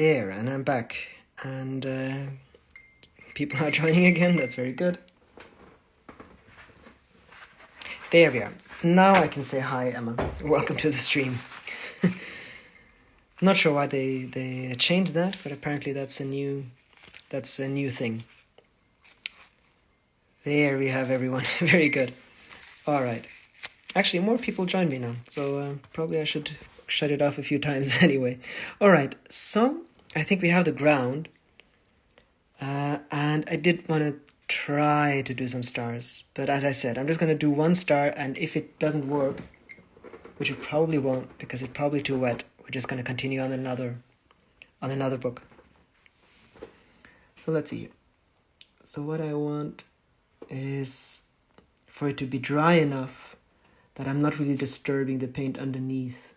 There, and I'm back. And people are joining again, that's very good. There we are. Now I can say hi, Emma. Welcome to the stream. Not sure why they changed that, but apparently that's a new thing. There we have everyone. Very good. All right. Actually, more people joined me now, so probably I should shut it off a few times anyway. All right. So I think we have the ground, and I did want to try to do some stars, but as I said, I'm just going to do one star, and if it doesn't work, which it probably won't because it's probably too wet, we're just going to continue on another book. So let's see. So what I want is for it to be dry enough that I'm not really disturbing the paint underneath.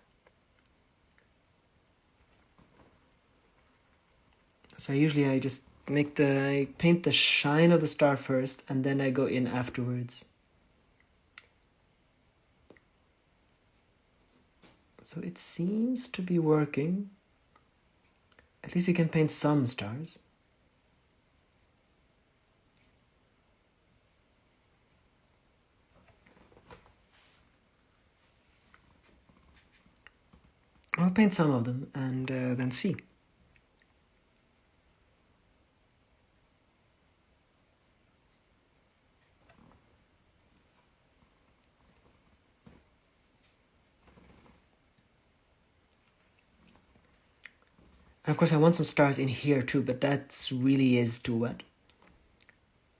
So I just I paint the shine of the star first, and then I go in afterwards. So it seems to be working. At least we can paint some stars. I'll paint some of them and then see. And of course I want some stars in here too, but that really is too wet.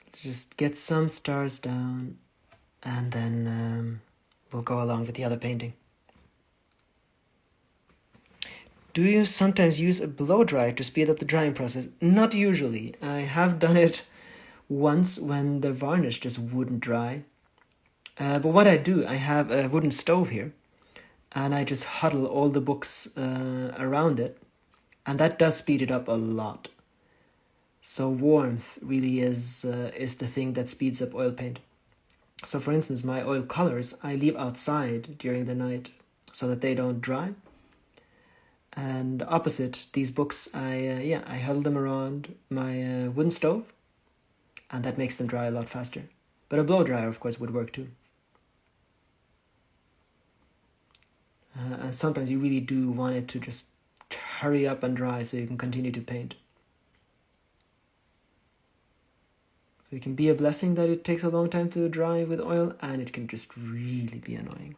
Let's just get some stars down, and then we'll go along with the other painting. Do you sometimes use a blow dry to speed up the drying process? Not usually. I have done it once when the varnish just wouldn't dry. But what I do, I have a wooden stove here, and I just huddle all the books around it, and that does speed it up a lot. So warmth really is the thing that speeds up oil paint. So for instance, my oil colors I leave outside during the night so that they don't dry. And opposite, these books, I huddle them around my wooden stove, and that makes them dry a lot faster. But a blow dryer, of course, would work too. And sometimes you really do want it to just hurry up and dry so you can continue to paint. So it can be a blessing that it takes a long time to dry with oil, and it can just really be annoying.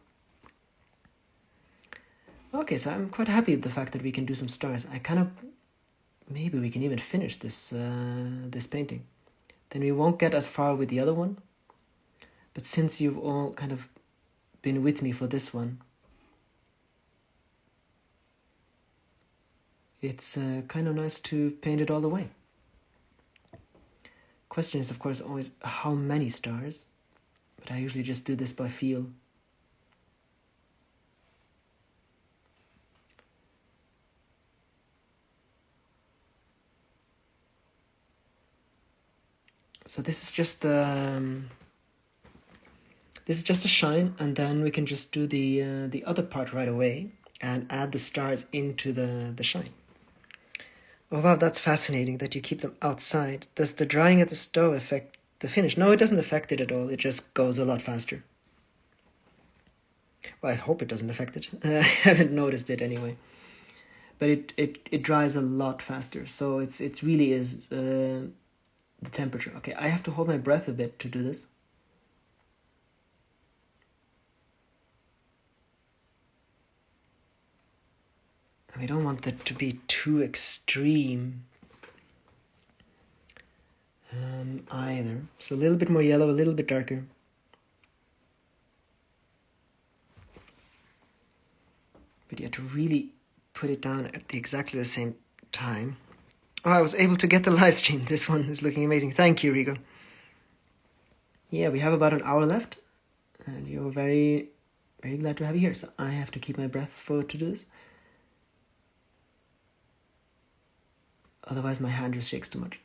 Okay, so I'm quite happy with the fact that we can do some stars. Maybe we can even finish this painting. Then we won't get as far with the other one. But since you've all kind of been with me for this one, it's kind of nice to paint it all the way. Question is, of course, always how many stars, but I usually just do this by feel. So this is just the shine, and then we can just do the other part right away and add the stars into the shine. Oh wow, that's fascinating that you keep them outside. Does the drying at the stove affect the finish? No, it doesn't affect it at all. It just goes a lot faster. Well, I hope it doesn't affect it. I haven't noticed it anyway. But it dries a lot faster. So it really is the temperature. Okay, I have to hold my breath a bit to do this. And we don't want that to be too extreme either. So a little bit more yellow, a little bit darker. But you have to really put it down at exactly the same time. Oh, I was able to get the live stream. This one is looking amazing. Thank you, Rigo. Yeah, we have about an hour left, and you're very, very glad to have you here. So I have to keep my breath to do this. Otherwise, my hand just shakes too much.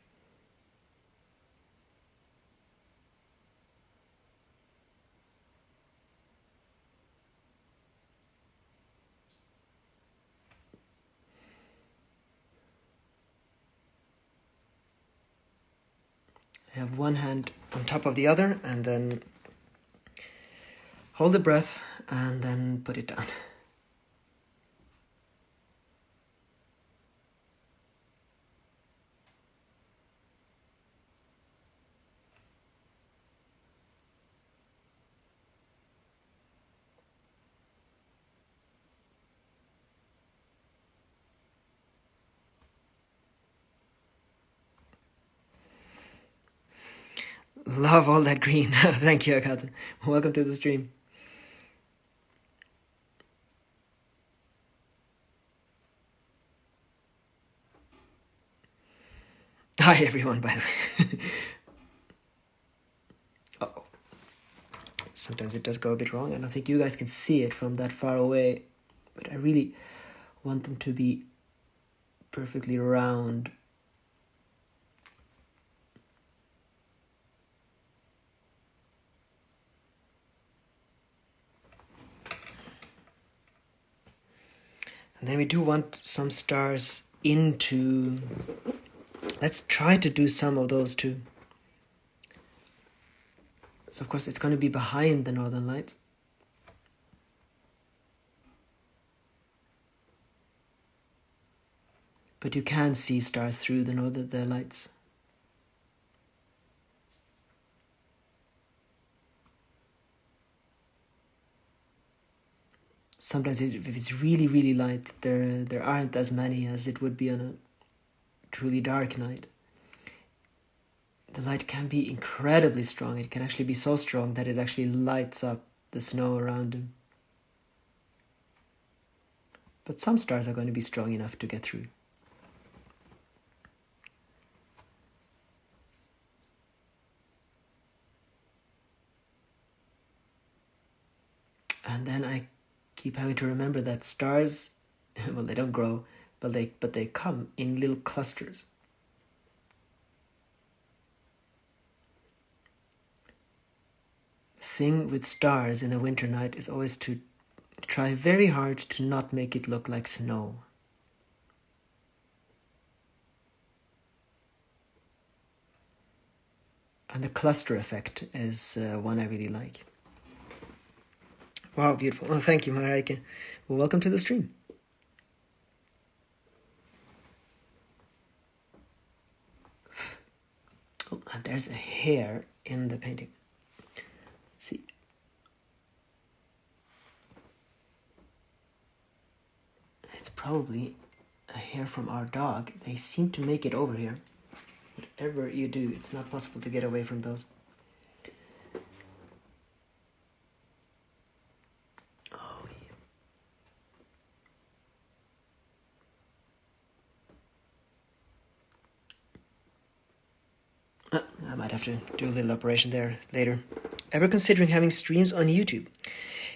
have one hand on top of the other, and then hold the breath and then put it down. Love all that green. Thank you, Akata. Welcome to the stream. Hi, everyone, by the way. Uh-oh. Sometimes it does go a bit wrong. I don't think you guys can see it from that far away, but I really want them to be perfectly round. And then we do want some stars into... Let's try to do some of those too. So of course it's going to be behind the northern lights. But you can see stars through the lights. Sometimes if it's really, really light, there aren't as many as it would be on a truly dark night. The light can be incredibly strong. It can actually be so strong that it actually lights up the snow around them. But some stars are going to be strong enough to get through. And then I keep having to remember that stars, well, they don't grow, but they come in little clusters. The thing with stars in a winter night is always to try very hard to not make it look like snow. And the cluster effect is one I really like. Wow, beautiful. Oh, thank you, Mareike. Well, welcome to the stream. Oh, and there's a hair in the painting. Let's see. It's probably a hair from our dog. They seem to make it over here. Whatever you do, it's not possible to get away from those. Oh, yeah. I might have to do a little operation there later. Ever considering having streams on YouTube?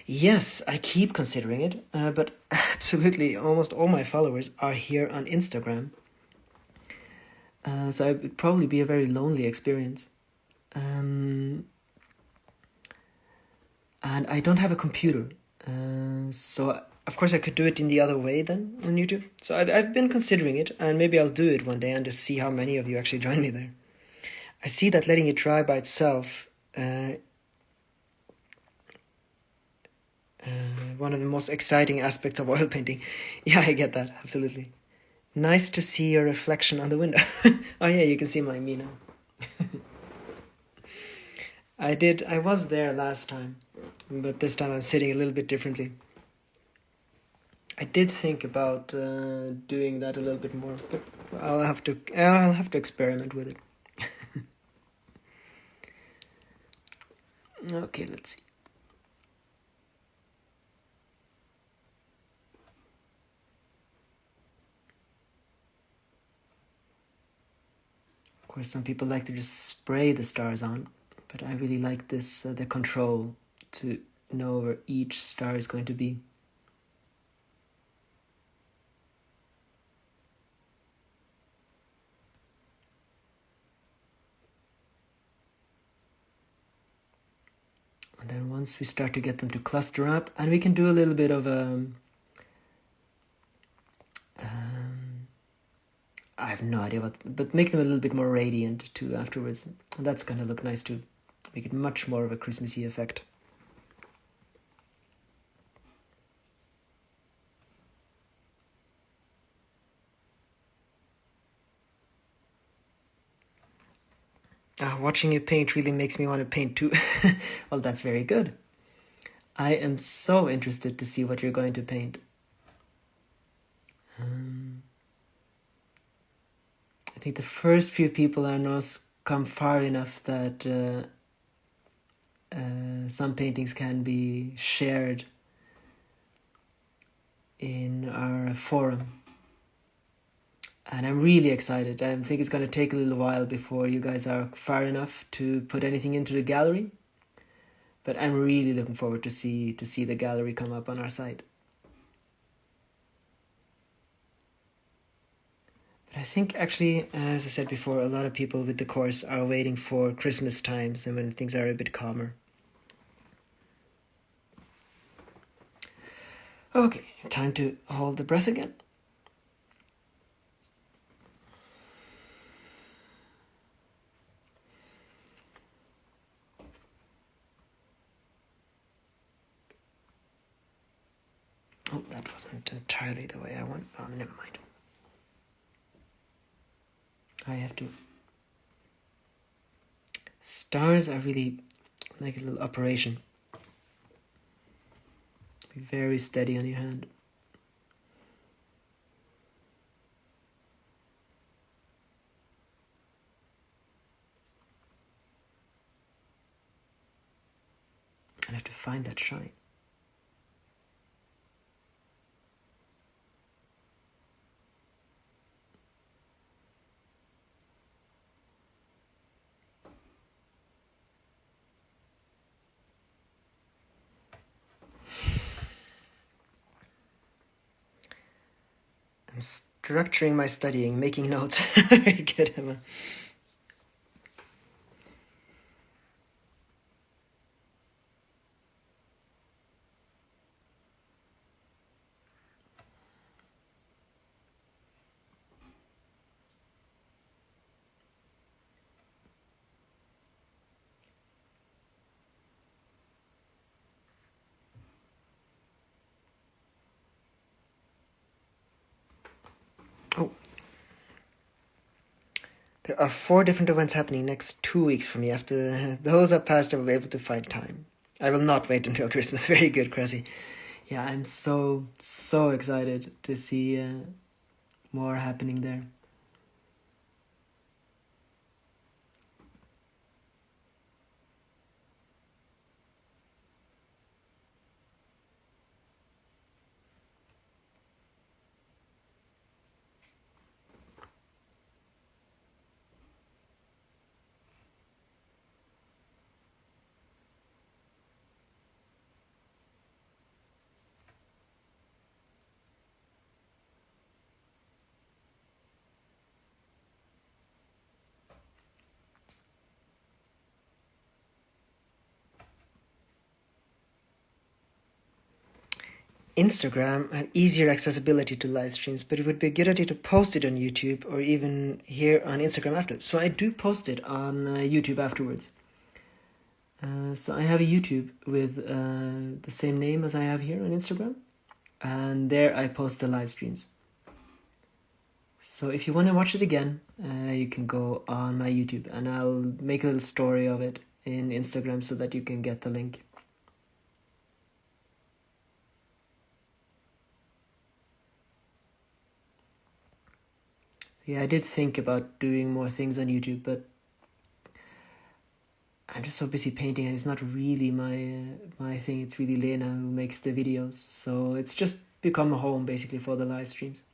Yes, I keep considering it, but absolutely almost all my followers are here on Instagram. So it would probably be a very lonely experience. And I don't have a computer. So of course I could do it in the other way then on YouTube. So I've been considering it, and maybe I'll do it one day and just see how many of you actually join me there. I see that letting it dry by itself, one of the most exciting aspects of oil painting. Yeah, I get that, absolutely. Nice to see your reflection on the window. Oh yeah, you can see my me now. I was there last time, but this time I'm sitting a little bit differently. I did think about doing that a little bit more, but I'll have to experiment with it. Okay, let's see. Of course, some people like to just spray the stars on, but I really like this, the control to know where each star is going to be. And then once we start to get them to cluster up, and we can do a little bit of have no idea what, but make them a little bit more radiant too afterwards. And that's gonna look nice too. Make it much more of a Christmassy effect. Watching you paint really makes me want to paint too. Well, that's very good. I am so interested to see what you're going to paint. I think the first few people I know come far enough that some paintings can be shared in our forum. And I'm really excited. I think it's going to take a little while before you guys are far enough to put anything into the gallery. But I'm really looking forward to see the gallery come up on our site. But I think actually, as I said before, a lot of people with the course are waiting for Christmas times and when things are a bit calmer. Okay, time to hold the breath again. Oh, that wasn't entirely the way I want. Oh, never mind. I have to. Stars are really like a little operation. Be very steady on your hand. I have to find that shine. I'm structuring my studying, making notes. Very good, Emma. Oh. There are 4 different events happening next 2 weeks for me. After those are passed, I will be able to find time. I will not wait until Christmas. Very good, Cressy. Yeah, I'm so excited to see more happening there. Instagram had easier accessibility to live streams, but it would be a good idea to post it on YouTube or even here on Instagram afterwards. So I do post it on YouTube afterwards. So I have a YouTube with the same name as I have here on Instagram, and there I post the live streams. So if you want to watch it again, you can go on my YouTube and I'll make a little story of it in Instagram so that you can get the link. Yeah, I did think about doing more things on YouTube, but I'm just so busy painting and it's not really my thing. It's really Lena who makes the videos, so it's just become a home basically for the live streams.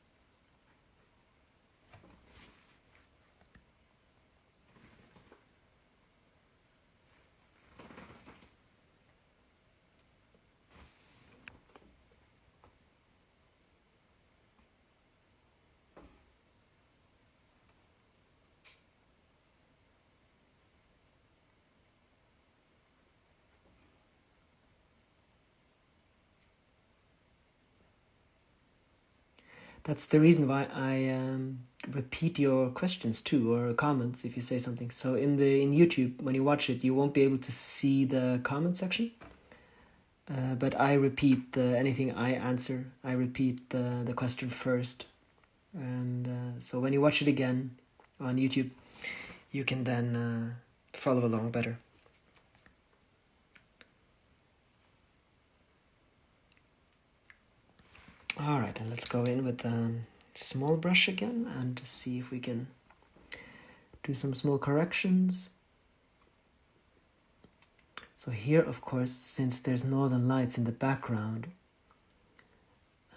That's the reason why I repeat your questions too, or comments if you say something. So in YouTube, when you watch it, you won't be able to see the comment section. But I repeat anything I answer. I repeat the question first. And so when you watch it again on YouTube, you can then follow along better. All right, and let's go in with a small brush again and see if we can do some small corrections. So here, of course, since there's northern lights in the background,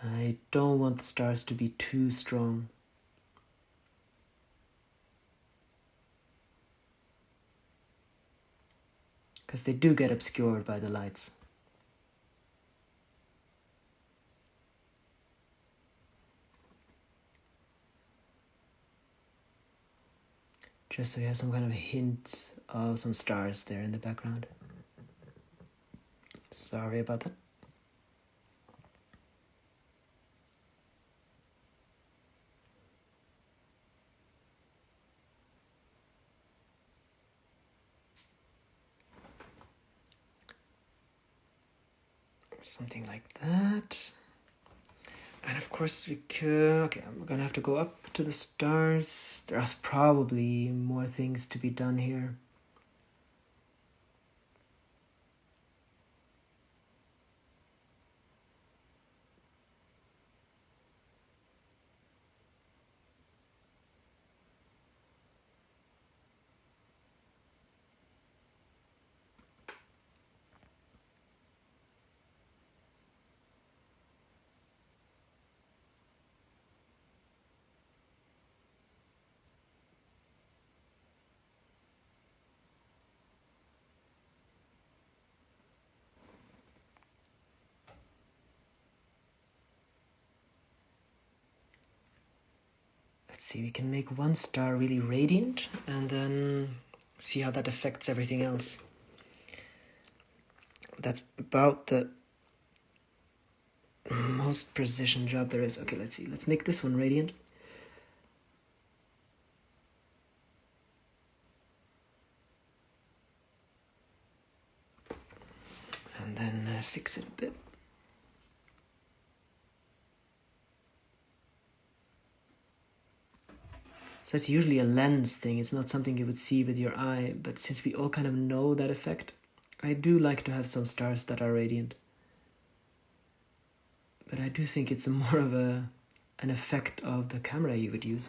I don't want the stars to be too strong. Because they do get obscured by the lights. Just so you have some kind of hint of some stars there in the background. Sorry about that. Something like that. And of course we could... Okay, I'm gonna have to go up to the stars. There's probably more things to be done here. Let's see, we can make one star really radiant and then see how that affects everything else. That's about the most precision job there is. Okay, let's see. Let's make this one radiant. And then fix it a bit. So that's usually a lens thing. It's not something you would see with your eye. But since we all kind of know that effect, I do like to have some stars that are radiant. But I do think it's more of an effect of the camera you would use.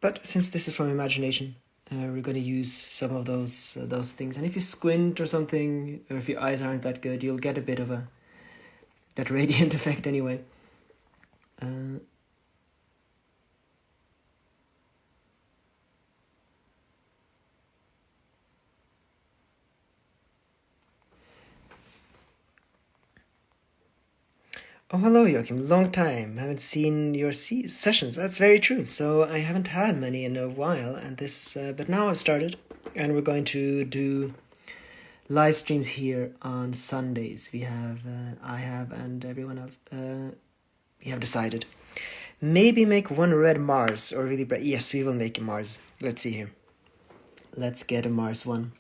But since this is from imagination, we're going to use some of those things. And if you squint or something, or if your eyes aren't that good, you'll get a bit of that radiant effect anyway. Oh, hello, Joachim. Long time. Haven't seen your sessions. That's very true. So I haven't had many in a while, and but now I've started, and we're going to do live streams here on Sundays. I have, and everyone else. We have decided. Maybe make one red Mars or really bright. Yes, we will make a Mars. Let's see here. Let's get a Mars one.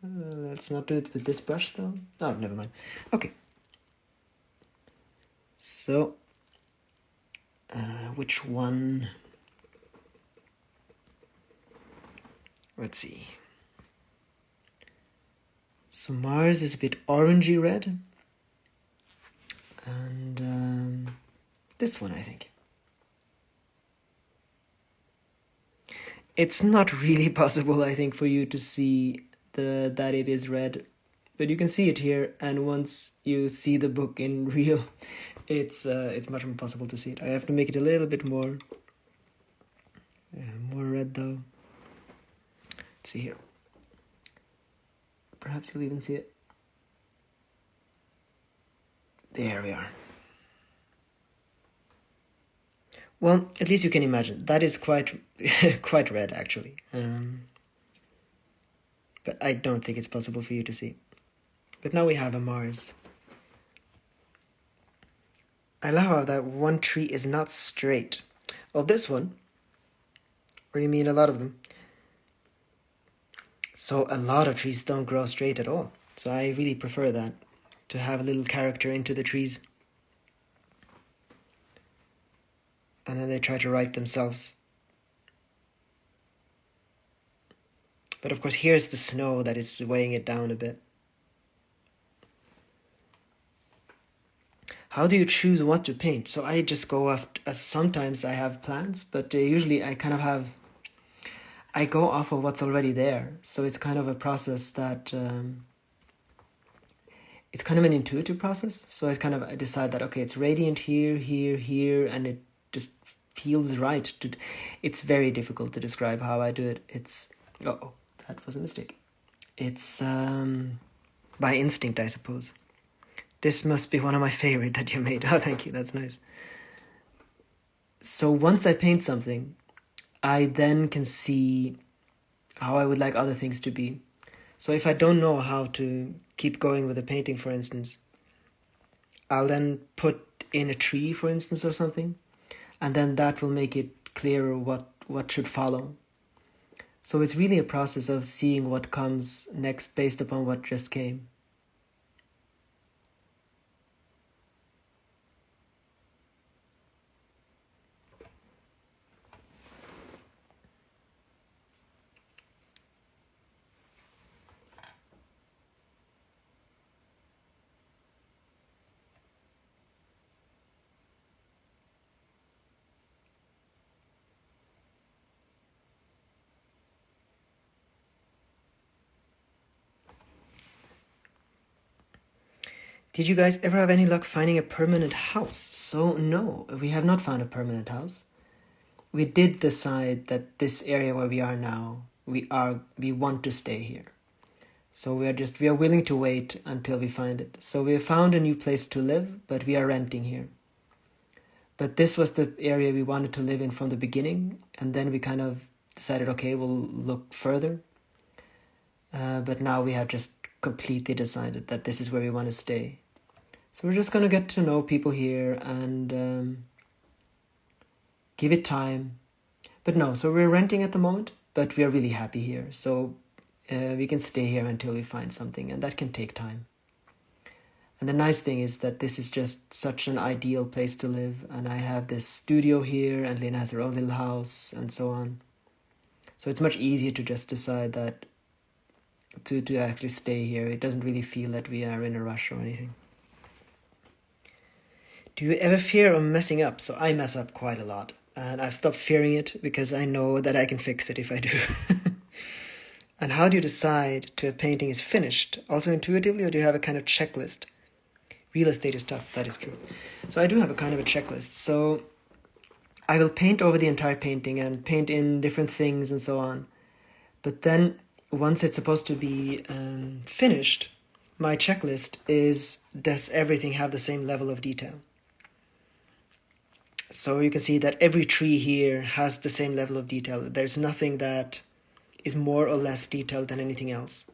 Let's not do it with this brush though. Oh, never mind. Okay. So, which one? Let's see. So Mars is a bit orangey red. And this one, I think. It's not really possible, I think, for you to see that it is red, but you can see it here, and once you see the book in real, it's much more possible to see it. I have to make it a little bit more red though. Let's see here. Perhaps you'll even see it. There we are. Well, at least you can imagine. That is quite quite red, actually. But I don't think it's possible for you to see. But now we have a Mars. I love how that one tree is not straight. Oh, this one? Or you mean a lot of them? So a lot of trees don't grow straight at all. So I really prefer that, to have a little character into the trees. And then they try to write themselves. But of course, here's the snow that is weighing it down a bit. How do you choose what to paint? So I just go after, sometimes I have plans, but usually I go off of what's already there. So it's kind of a process that, it's kind of an intuitive process. So I decide that, okay, it's radiant here, here, here, and it just feels right. It's very difficult to describe how I do it. Oh, that was a mistake. It's by instinct, I suppose. This must be one of my favorite that you made. Oh, thank you. That's nice. So once I paint something, I then can see how I would like other things to be. So if I don't know how to keep going with a painting, for instance, I'll then put in a tree, for instance, or something, and then that will make it clearer what should follow. So it's really a process of seeing what comes next based upon what just came. Did you guys ever have any luck finding a permanent house? So no, we have not found a permanent house. We did decide that this area where we are now, we want to stay here. So we are willing to wait until we find it. So we have found a new place to live, but we are renting here. But this was the area we wanted to live in from the beginning, and then we kind of decided, okay, we'll look further. But now we have just completely decided that this is where we want to stay. So we're just going to get to know people here and give it time. But no, so we're renting at the moment, but we are really happy here. So we can stay here until we find something, and that can take time. And the nice thing is that this is just such an ideal place to live, and I have this studio here, and Lena has her own little house, and so on. So it's much easier to just decide that to actually stay here. It doesn't really feel that we are in a rush or anything. Do you ever fear of messing up? So I mess up quite a lot, and I've stopped fearing it because I know that I can fix it if I do. And how do you decide to a painting is finished? Also intuitively, or do you have a kind of checklist? Real estate is tough, that is true. So I do have a kind of a checklist. So I will paint over the entire painting and paint in different things and so on. But then once it's supposed to be finished, my checklist is, does everything have the same level of detail? So you can see that every tree here has the same level of detail. There's nothing that is more or less detailed than anything else.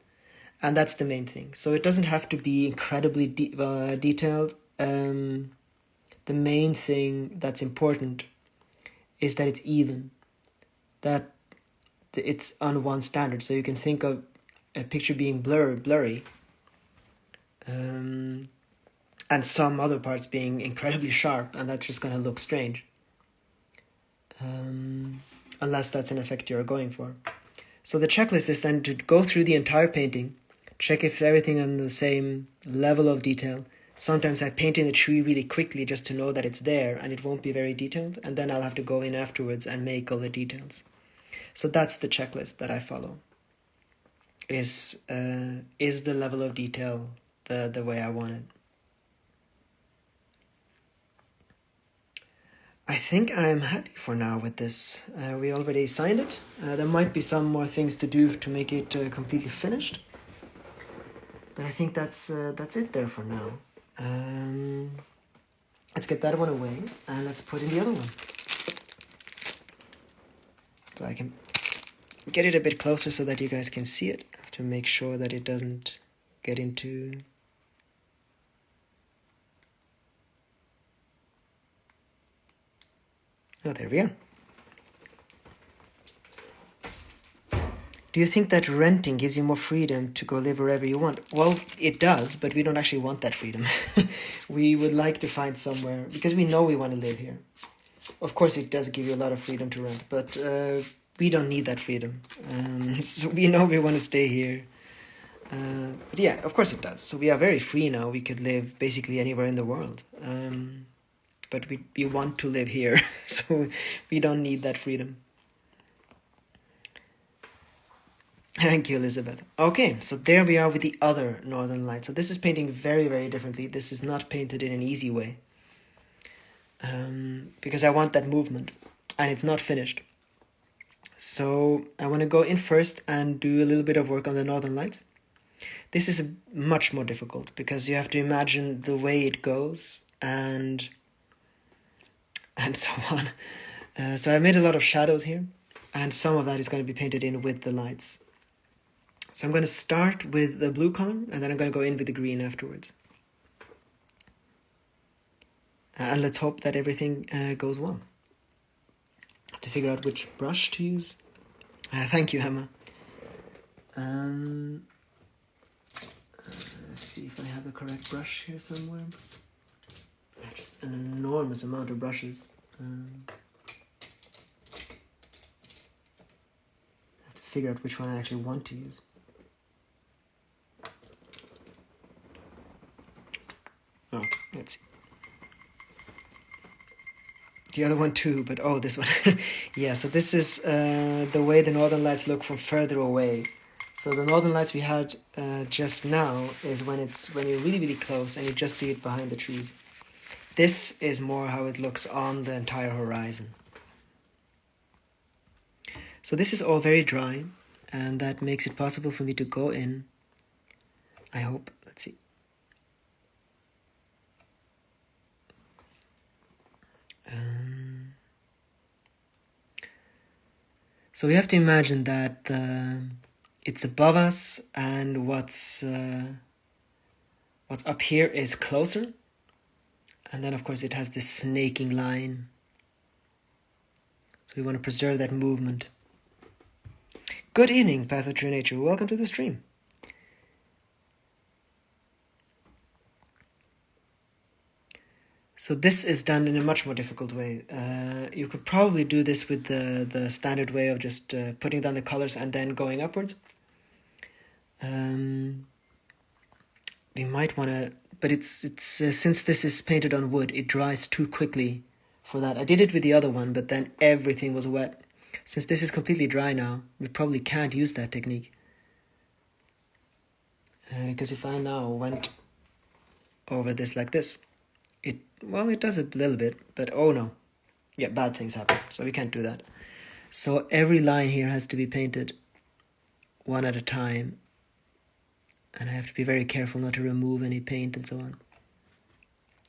And that's the main thing. So it doesn't have to be incredibly detailed. The main thing that's important is that it's even, that it's on one standard. So you can think of a picture being blurry, and some other parts being incredibly sharp, and that's just going to look strange. Unless that's an effect you're going for. So the checklist is then to go through the entire painting, check if everything on the same level of detail. Sometimes I paint in the tree really quickly just to know that it's there and it won't be very detailed, and then I'll have to go in afterwards and make all the details. So that's the checklist that I follow. Is the level of detail the way I want it? I think I'm happy for now with this. We already signed it. There might be some more things to do to make it completely finished. But I think that's it there for now. Let's get that one away and let's put in the other one. So I can get it a bit closer so that you guys can see it. I have to make sure that it doesn't get into... Oh, there we are. Do you think that renting gives you more freedom to go live wherever you want? Well, it does, but we don't actually want that freedom. We would like to find somewhere, because we know we want to live here. Of course, it does give you a lot of freedom to rent, but we don't need that freedom. So we know we want to stay here. But yeah, of course it does. So we are very free now. We could live basically anywhere in the world. But we want to live here, so we don't need that freedom. Thank you, Elizabeth. Okay, so there we are with the other Northern Lights. So this is painting very, very differently. This is not painted in an easy way. Because I want that movement, and it's not finished. So I want to go in first and do a little bit of work on the Northern Lights. This is much more difficult because you have to imagine the way it goes and so on. So I made a lot of shadows here, and some of that is going to be painted in with the lights. So I'm going to start with the blue color, and then I'm going to go in with the green afterwards. And let's hope that everything goes well. I have to figure out which brush to use. Thank you, Emma. Let's see if I have the correct brush here somewhere. Just an enormous amount of brushes. I have to figure out which one I actually want to use. Oh, let's see. The other one too, but oh, this one. Yeah, so this is the way the Northern Lights look from further away. So the Northern Lights we had just now is when you're really, really close and you just see it behind the trees. This is more how it looks on the entire horizon. So this is all very dry, and that makes it possible for me to go in. I hope. Let's see. So we have to imagine that it's above us, and what's up here is closer. And then, of course, it has this snaking line. So we want to preserve that movement. Good evening, Path of True Nature. Welcome to the stream. So this is done in a much more difficult way. You could probably do this with the standard way of just putting down the colors and then going upwards. We might want to, but it's since this is painted on wood, it dries too quickly for that. I did it with the other one, but then everything was wet. Since this is completely dry now, we probably can't use that technique. Because if I now went over this like this, it does a little bit, but oh no. Yeah, bad things happen, so we can't do that. So every line here has to be painted one at a time, and I have to be very careful not to remove any paint and so on,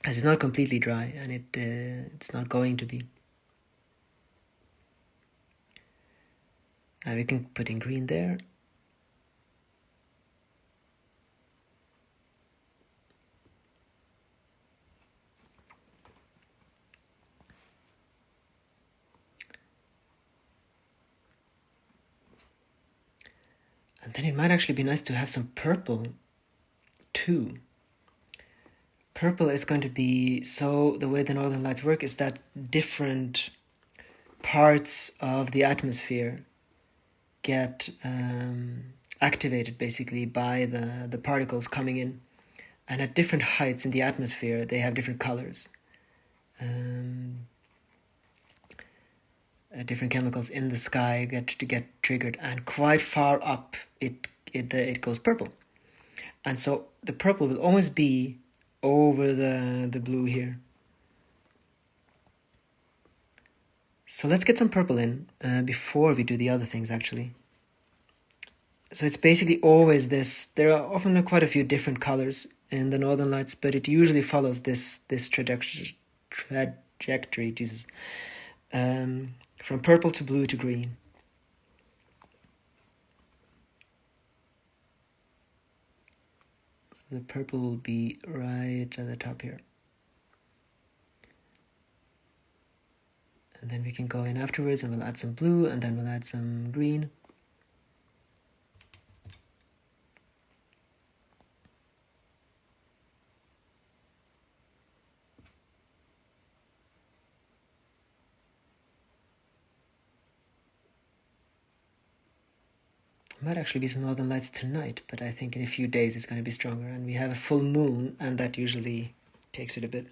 as it's not completely dry, and it's not going to be. And we can put in green there. And then it might actually be nice to have some purple too. Purple is going to be, so the way the Northern Lights work is that different parts of the atmosphere get activated basically by the particles coming in. And at different heights in the atmosphere, they have different colors. Different chemicals in the sky get triggered, and quite far up it goes purple. And so the purple will always be over the blue here. So let's get some purple in before we do the other things actually. So it's basically always this. There are often quite a few different colors in the Northern Lights, but it usually follows this trajectory. Jesus. From purple to blue to green. So the purple will be right at the top here. And then we can go in afterwards and we'll add some blue, and then we'll add some green. Might actually be some northern lights tonight, but I think in a few days it's going to be stronger. And we have a full moon, and that usually takes it a bit.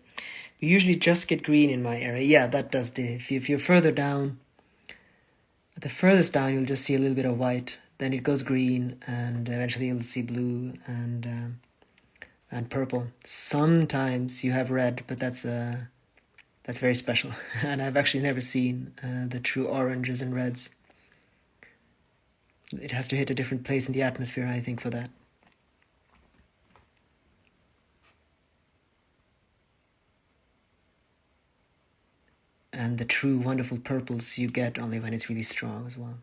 We usually just get green in my area. Yeah, that does the. If you're further down, at the furthest down, you'll just see a little bit of white. Then it goes green, and eventually you'll see blue and purple. Sometimes you have red, but that's very special. And I've actually never seen the true oranges and reds. It has to hit a different place in the atmosphere, I think, for that. And the true wonderful purples you get only when it's really strong as well.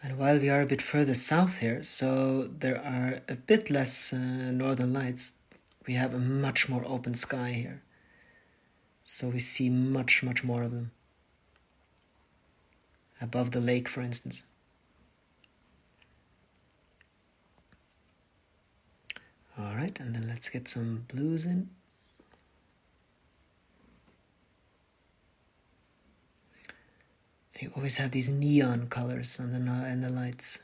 And while we are a bit further south here, so there are a bit less northern lights, we have a much more open sky here. So we see much, much more of them. Above the lake, for instance. All right, and then let's get some blues in. You always have these neon colors on the lights.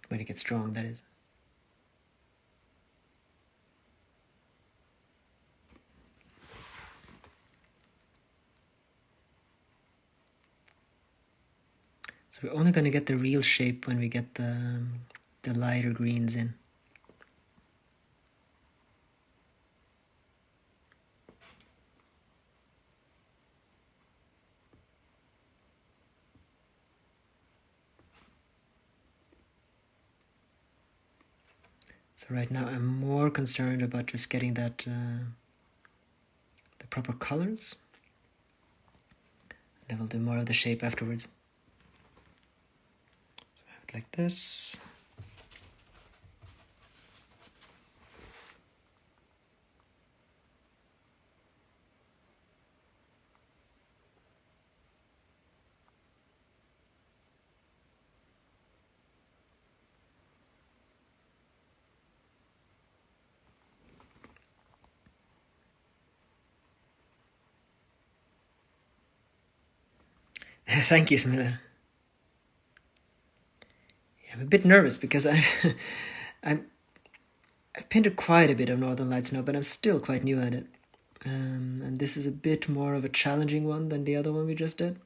When it gets strong, that is. So we're only going to get the real shape when we get the lighter greens in. So right now I'm more concerned about just getting that the proper colors. And then we'll do more of the shape afterwards. So I have it like this. Thank you, Smilla. I'm a bit nervous because I've painted quite a bit of Northern Lights now, but I'm still quite new at it. And this is a bit more of a challenging one than the other one we just did.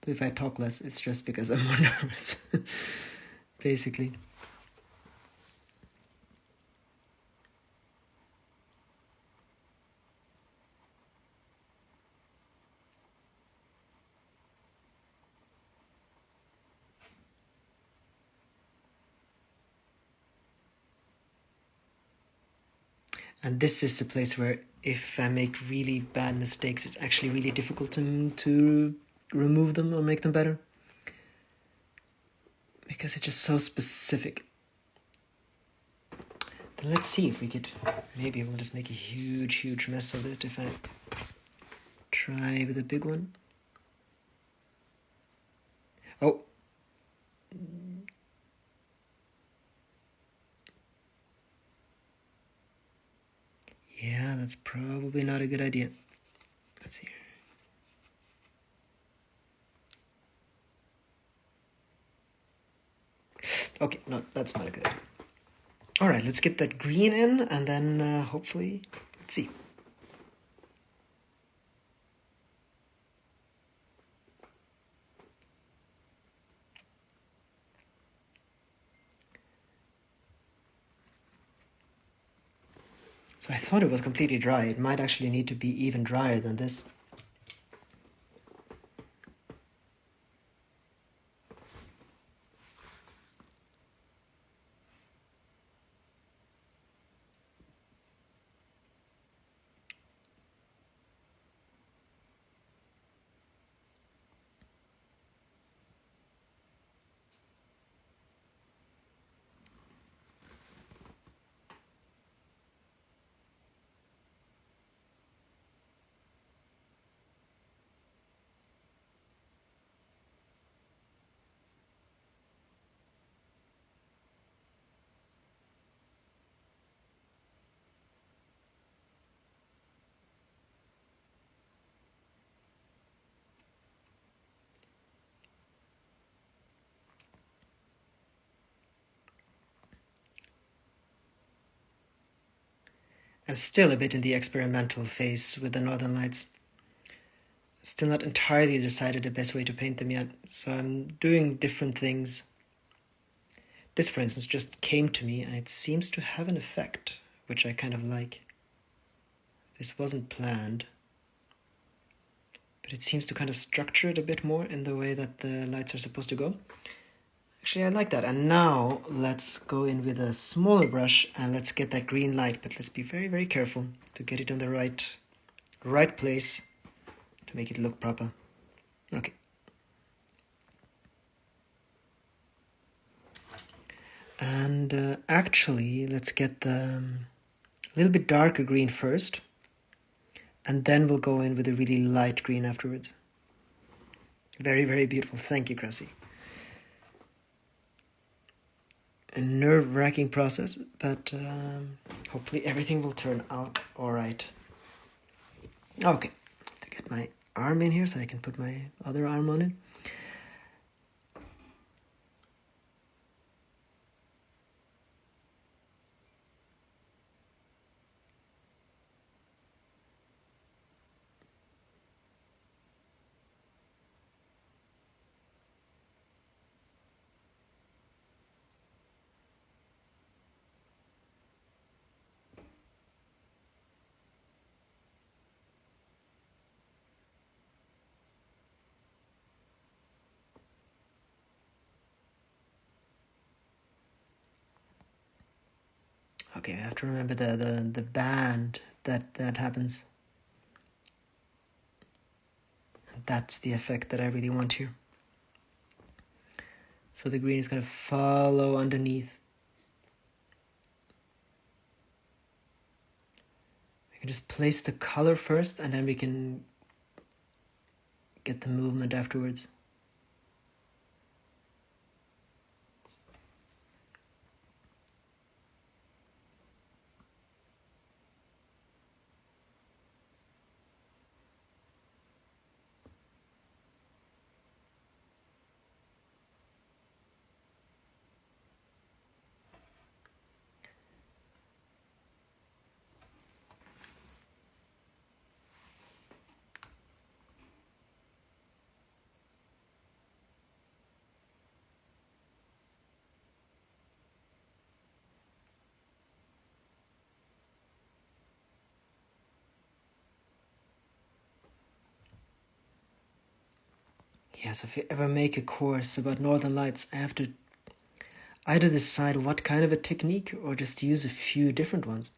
So if I talk less, it's just because I'm more nervous, basically. And this is the place where if I make really bad mistakes, it's actually really difficult to remove them or make them better. Because it's just so specific. Then let's see if we could, maybe we'll just make a huge mess of it if I try with a big one. Oh. Yeah, that's probably not a good idea. Let's see. Okay, no, that's not a good idea. All right, let's get that green in, and then hopefully, let's see. So I thought it was completely dry. It might actually need to be even drier than this. I'm still a bit in the experimental phase with the Northern Lights. Still not entirely decided the best way to paint them yet, so I'm doing different things. This, for instance, just came to me, and it seems to have an effect, which I kind of like. This wasn't planned, but it seems to kind of structure it a bit more in the way that the lights are supposed to go. Actually, I like that. And now let's go in with a smaller brush and let's get that green light, but let's be very, very careful to get it in the right place to make it look proper. Okay. And actually, let's get the little bit darker green first, and then we'll go in with a really light green afterwards. Very, very beautiful. Thank you, Cressy. A nerve-wracking process, but hopefully everything will turn out all right. Okay, to get my arm in here so I can put my other arm on it. Okay, I have to remember the band that happens. And that's the effect that I really want here. So the green is going to follow underneath. We can just place the color first, and then we can get the movement afterwards. Yeah, so if you ever make a course about Northern Lights, I have to either decide what kind of a technique or just use a few different ones.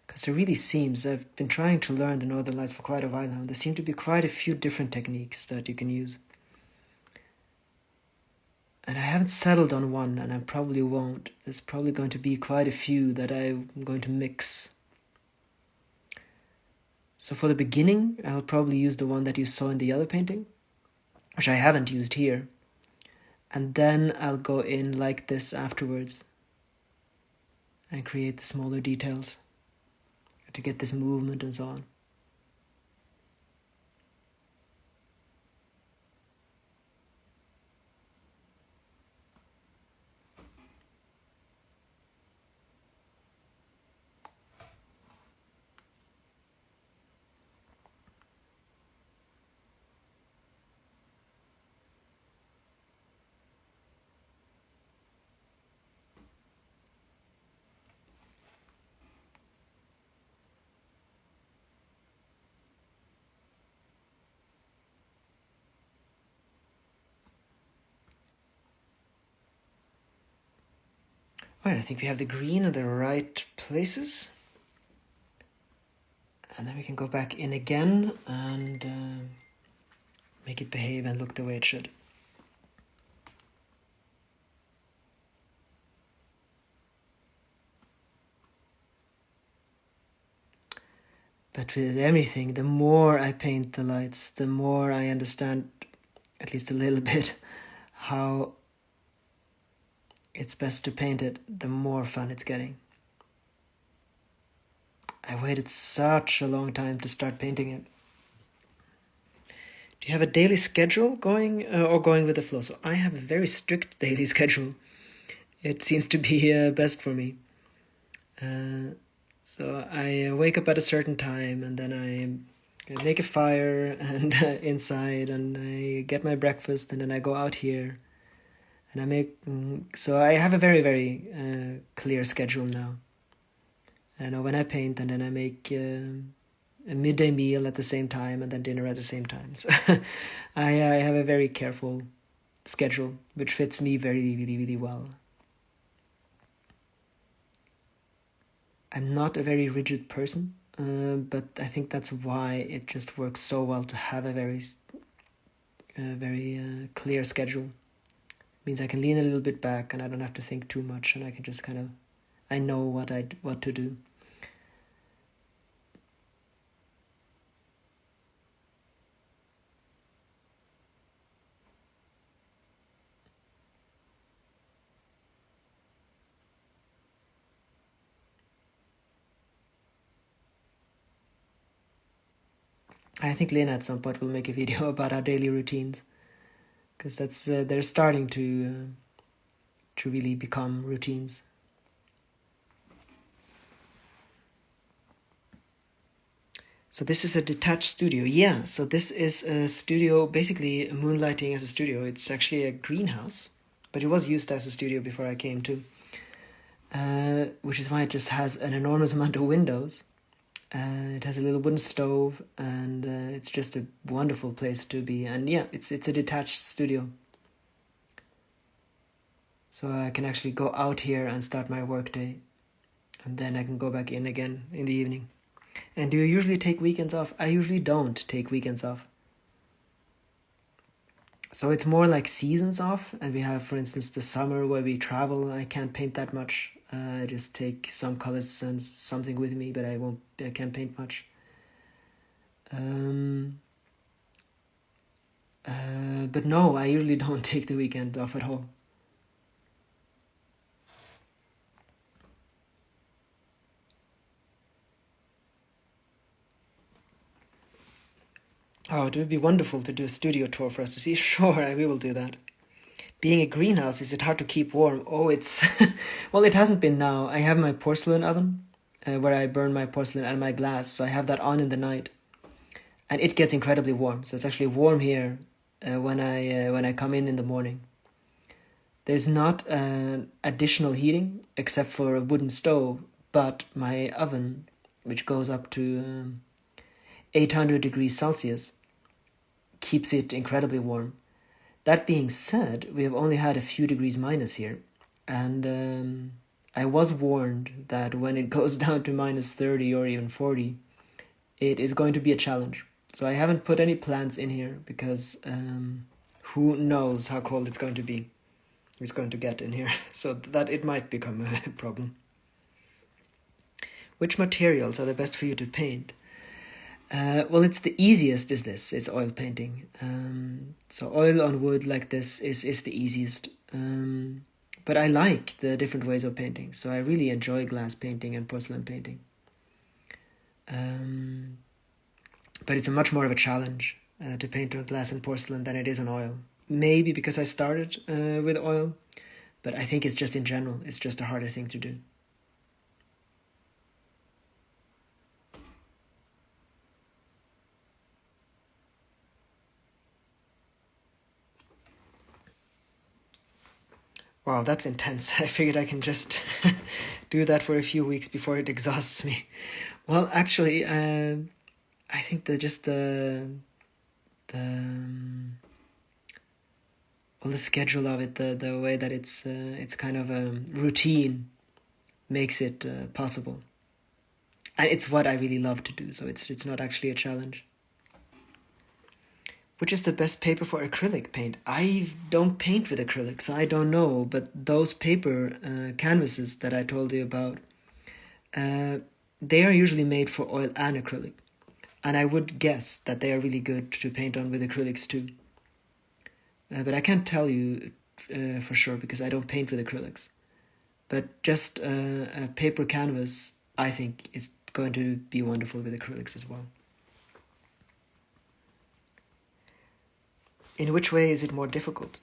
Because there really seems, I've been trying to learn the Northern Lights for quite a while now, and there seem to be quite a few different techniques that you can use. And I haven't settled on one, and I probably won't. There's probably going to be quite a few that I'm going to mix. So for the beginning, I'll probably use the one that you saw in the other painting, which I haven't used here. And then I'll go in like this afterwards and create the smaller details. to get this movement and so on. All right, I think we have the green in the right places. And then we can go back in again and make it behave and look the way it should. But with everything, the more I paint the lights, the more I understand, at least a little bit, how it's best to paint it, the more fun it's getting. I waited such a long time to start painting it. Do you have a daily schedule going or going with the flow? So I have a very strict daily schedule. It seems to be best for me. So I wake up at a certain time, and then I make a fire and inside, and I get my breakfast, and then I go out here, and I make. So I have a very, very clear schedule now. And I know when I paint, and then I make a midday meal at the same time, and then dinner at the same time. So I have a very careful schedule, which fits me very, really, really well. I'm not a very rigid person, but I think that's why it just works so well to have a very clear schedule. It means I can lean a little bit back, and I don't have to think too much, and I can just I know what to do. I think Lena at some point will make a video about our daily routines, because that's they're starting to really become routines. So this is a detached studio. Yeah, so this is a studio, basically moonlighting as a studio. It's actually a greenhouse, but it was used as a studio before I came to, which is why it just has an enormous amount of windows. It has a little wooden stove, and it's just a wonderful place to be. And yeah, it's a detached studio. So I can actually go out here and start my workday, and then I can go back in again in the evening. And do you usually take weekends off? I usually don't take weekends off. So it's more like seasons off, and we have, for instance, the summer where we travel. I can't paint that much. I just take some colors and something with me, but I can't paint much. But no, I usually don't take the weekend off at all. Oh, it would be wonderful to do a studio tour for us to see. Sure, we will do that. Being a greenhouse, is it hard to keep warm? Oh, it's... well, it hasn't been now. I have my porcelain oven, where I burn my porcelain and my glass, so I have that on in the night. And it gets incredibly warm, so it's actually warm here when I come in the morning. There's not additional heating, except for a wooden stove, but my oven, which goes up to 800 degrees Celsius, keeps it incredibly warm. That being said, we have only had a few degrees minus here, and I was warned that when it goes down to minus 30 or even 40, it is going to be a challenge. So I haven't put any plants in here, because who knows how cold it's going to get in here, so that it might become a problem. Which materials are the best for you to paint? Well, it's the easiest is this. It's oil painting. So oil on wood like this is the easiest. But I like the different ways of painting. So I really enjoy glass painting and porcelain painting. But it's a much more of a challenge to paint on glass and porcelain than it is on oil. Maybe because I started with oil, but I think it's just in general, it's just a harder thing to do. Wow, that's intense. I figured I can just do that for a few weeks before it exhausts me. Well, actually, I think that just the schedule of it, the way that it's kind of a routine, makes it possible. And it's what I really love to do, so it's not actually a challenge. Which is the best paper for acrylic paint? I don't paint with acrylic, so I don't know. But those paper canvases that I told you about, they are usually made for oil and acrylic. And I would guess that they are really good to paint on with acrylics too. But I can't tell you for sure because I don't paint with acrylics. But just a paper canvas, I think, is going to be wonderful with acrylics as well. In which way is it more difficult?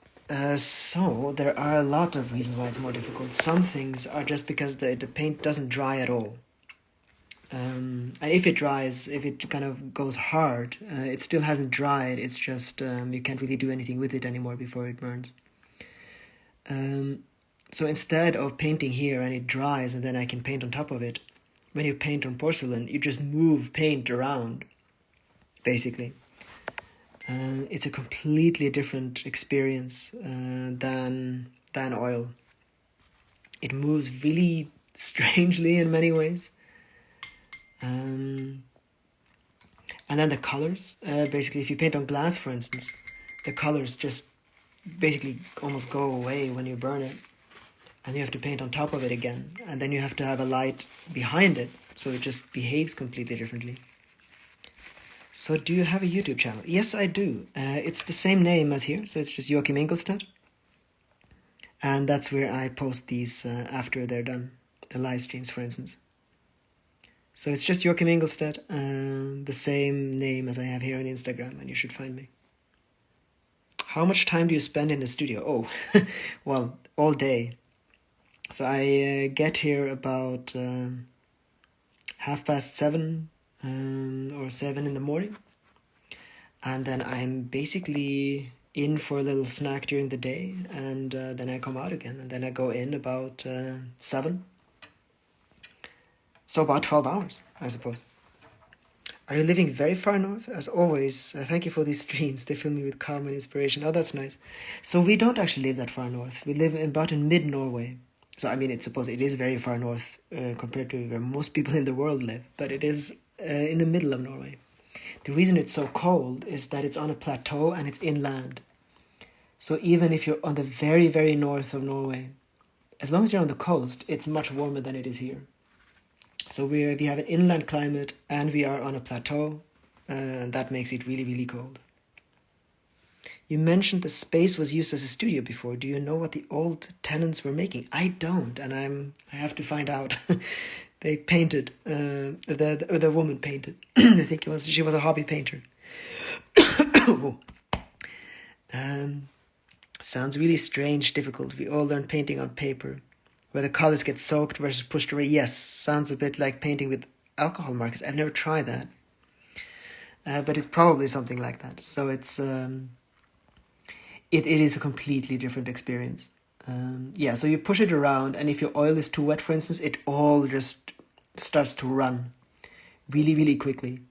So there are a lot of reasons why it's more difficult. Some things are just because the paint doesn't dry at all. And if it dries, if it kind of goes hard, it still hasn't dried. It's just you can't really do anything with it anymore before it burns. So instead of painting here and it dries and then I can paint on top of it, when you paint on porcelain, you just move paint around, basically. It's a completely different experience than oil. It moves really strangely in many ways. And then the colors, basically if you paint on glass, for instance, the colors just basically almost go away when you burn it. And you have to paint on top of it again. And then you have to have a light behind it, so it just behaves completely differently. So do you have a YouTube channel? Yes, I do. It's the same name as here, so it's just Joachim Ingolstadt. And that's where I post these after they're done, the live streams, for instance. So it's just Joachim Ingolstadt, the same name as I have here on Instagram, and you should find me. How much time do you spend in the studio? Oh, well, all day. So I get here about 7:30 or 7 in the morning, and then I'm basically in for a little snack during the day, and then I come out again, and then I go in about 7. So about 12 hours, I suppose. Are you living very far north? As always, thank you for these streams. They fill me with calm and inspiration. Oh, that's nice. So we don't actually live that far north. We live about in mid-Norway. So I mean, it is very far north compared to where most people in the world live, but it is in the middle of Norway. The reason it's so cold is that it's on a plateau and it's inland. So even if you're on the very, very north of Norway, as long as you're on the coast, it's much warmer than it is here. So we have an inland climate and we are on a plateau, and that makes it really, really cold. You mentioned the space was used as a studio before. Do you know what the old tenants were making? I don't, and I have to find out. They painted. The woman painted. I think she was a hobby painter. Sounds really strange, difficult. We all learn painting on paper, where the colors get soaked versus pushed away. Yes, sounds a bit like painting with alcohol markers. I've never tried that, but it's probably something like that. So it's. It is a completely different experience. So you push it around, and if your oil is too wet, for instance, it all just starts to run really, really quickly.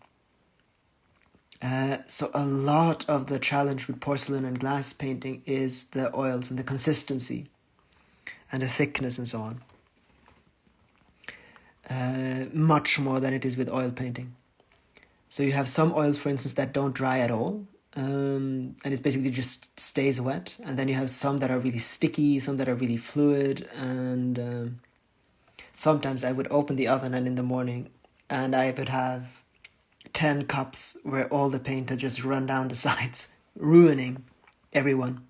So a lot of the challenge with porcelain and glass painting is the oils and the consistency and the thickness and so on. Much more than it is with oil painting. So you have some oils, for instance, that don't dry at all. And it basically just stays wet, and then you have some that are really sticky, some that are really fluid, and sometimes I would open the oven and in the morning and I would have 10 cups where all the paint had just run down the sides, ruining everyone.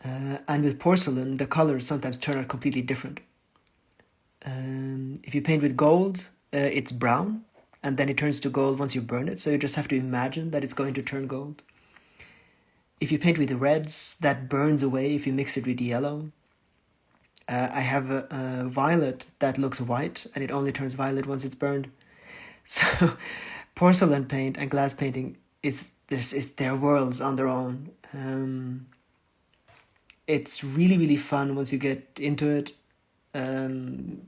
And with porcelain, the colors sometimes turn out completely different. If you paint with gold, it's brown, and then it turns to gold once you burn it. So you just have to imagine that it's going to turn gold. If you paint with reds, that burns away if you mix it with yellow. I have a violet that looks white, and it only turns violet once it's burned. So porcelain paint and glass painting they're worlds on their own. It's really, really fun once you get into it. And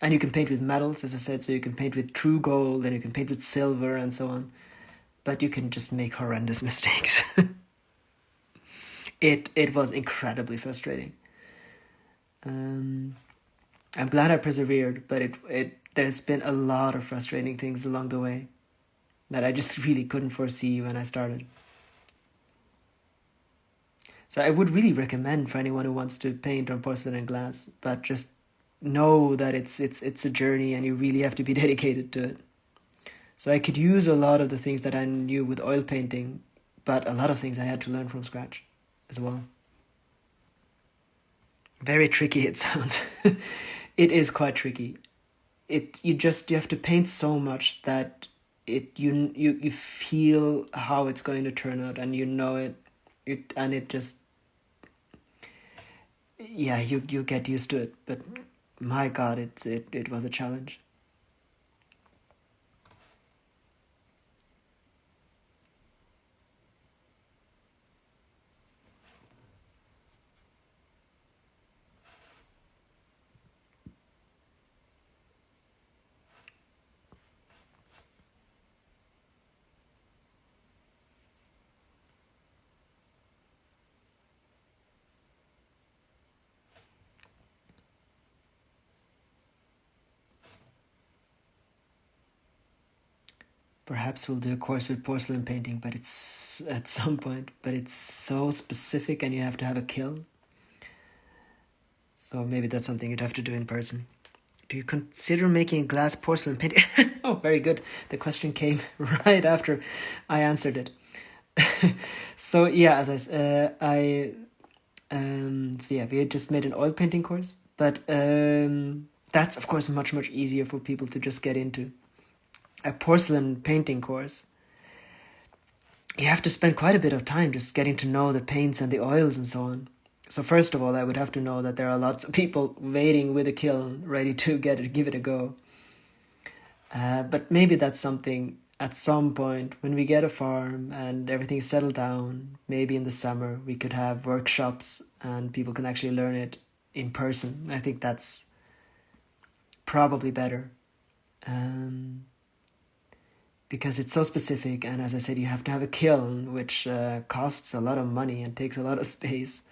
you can paint with metals, as I said, so you can paint with true gold, and you can paint with silver and so on. But you can just make horrendous mistakes. It was incredibly frustrating. I'm glad I persevered, but there's been a lot of frustrating things along the way that I just really couldn't foresee when I started. So I would really recommend for anyone who wants to paint on porcelain and glass, but just know that it's a journey and you really have to be dedicated to it. So I could use a lot of the things that I knew with oil painting, but a lot of things I had to learn from scratch as well. Very tricky it sounds. It is quite tricky. You have to paint so much that you feel how it's going to turn out, and you know it just, yeah, you get used to it. But my God, it was a challenge. Perhaps we'll do a course with porcelain painting, but it's at some point, but it's so specific and you have to have a kiln. So maybe that's something you'd have to do in person. Do you consider making a glass porcelain painting? Oh, very good. The question came right after I answered it. So yeah, as we had just made an oil painting course, but that's of course much easier for people to just get into. A porcelain painting course, you have to spend quite a bit of time just getting to know the paints and the oils and so on. So first of all, I would have to know that there are lots of people waiting with a kiln ready to give it a go. But maybe that's something at some point when we get a farm and everything's settled down, maybe in the summer we could have workshops and people can actually learn it in person. I think that's probably better. Because it's so specific, and as I said, you have to have a kiln, which costs a lot of money and takes a lot of space.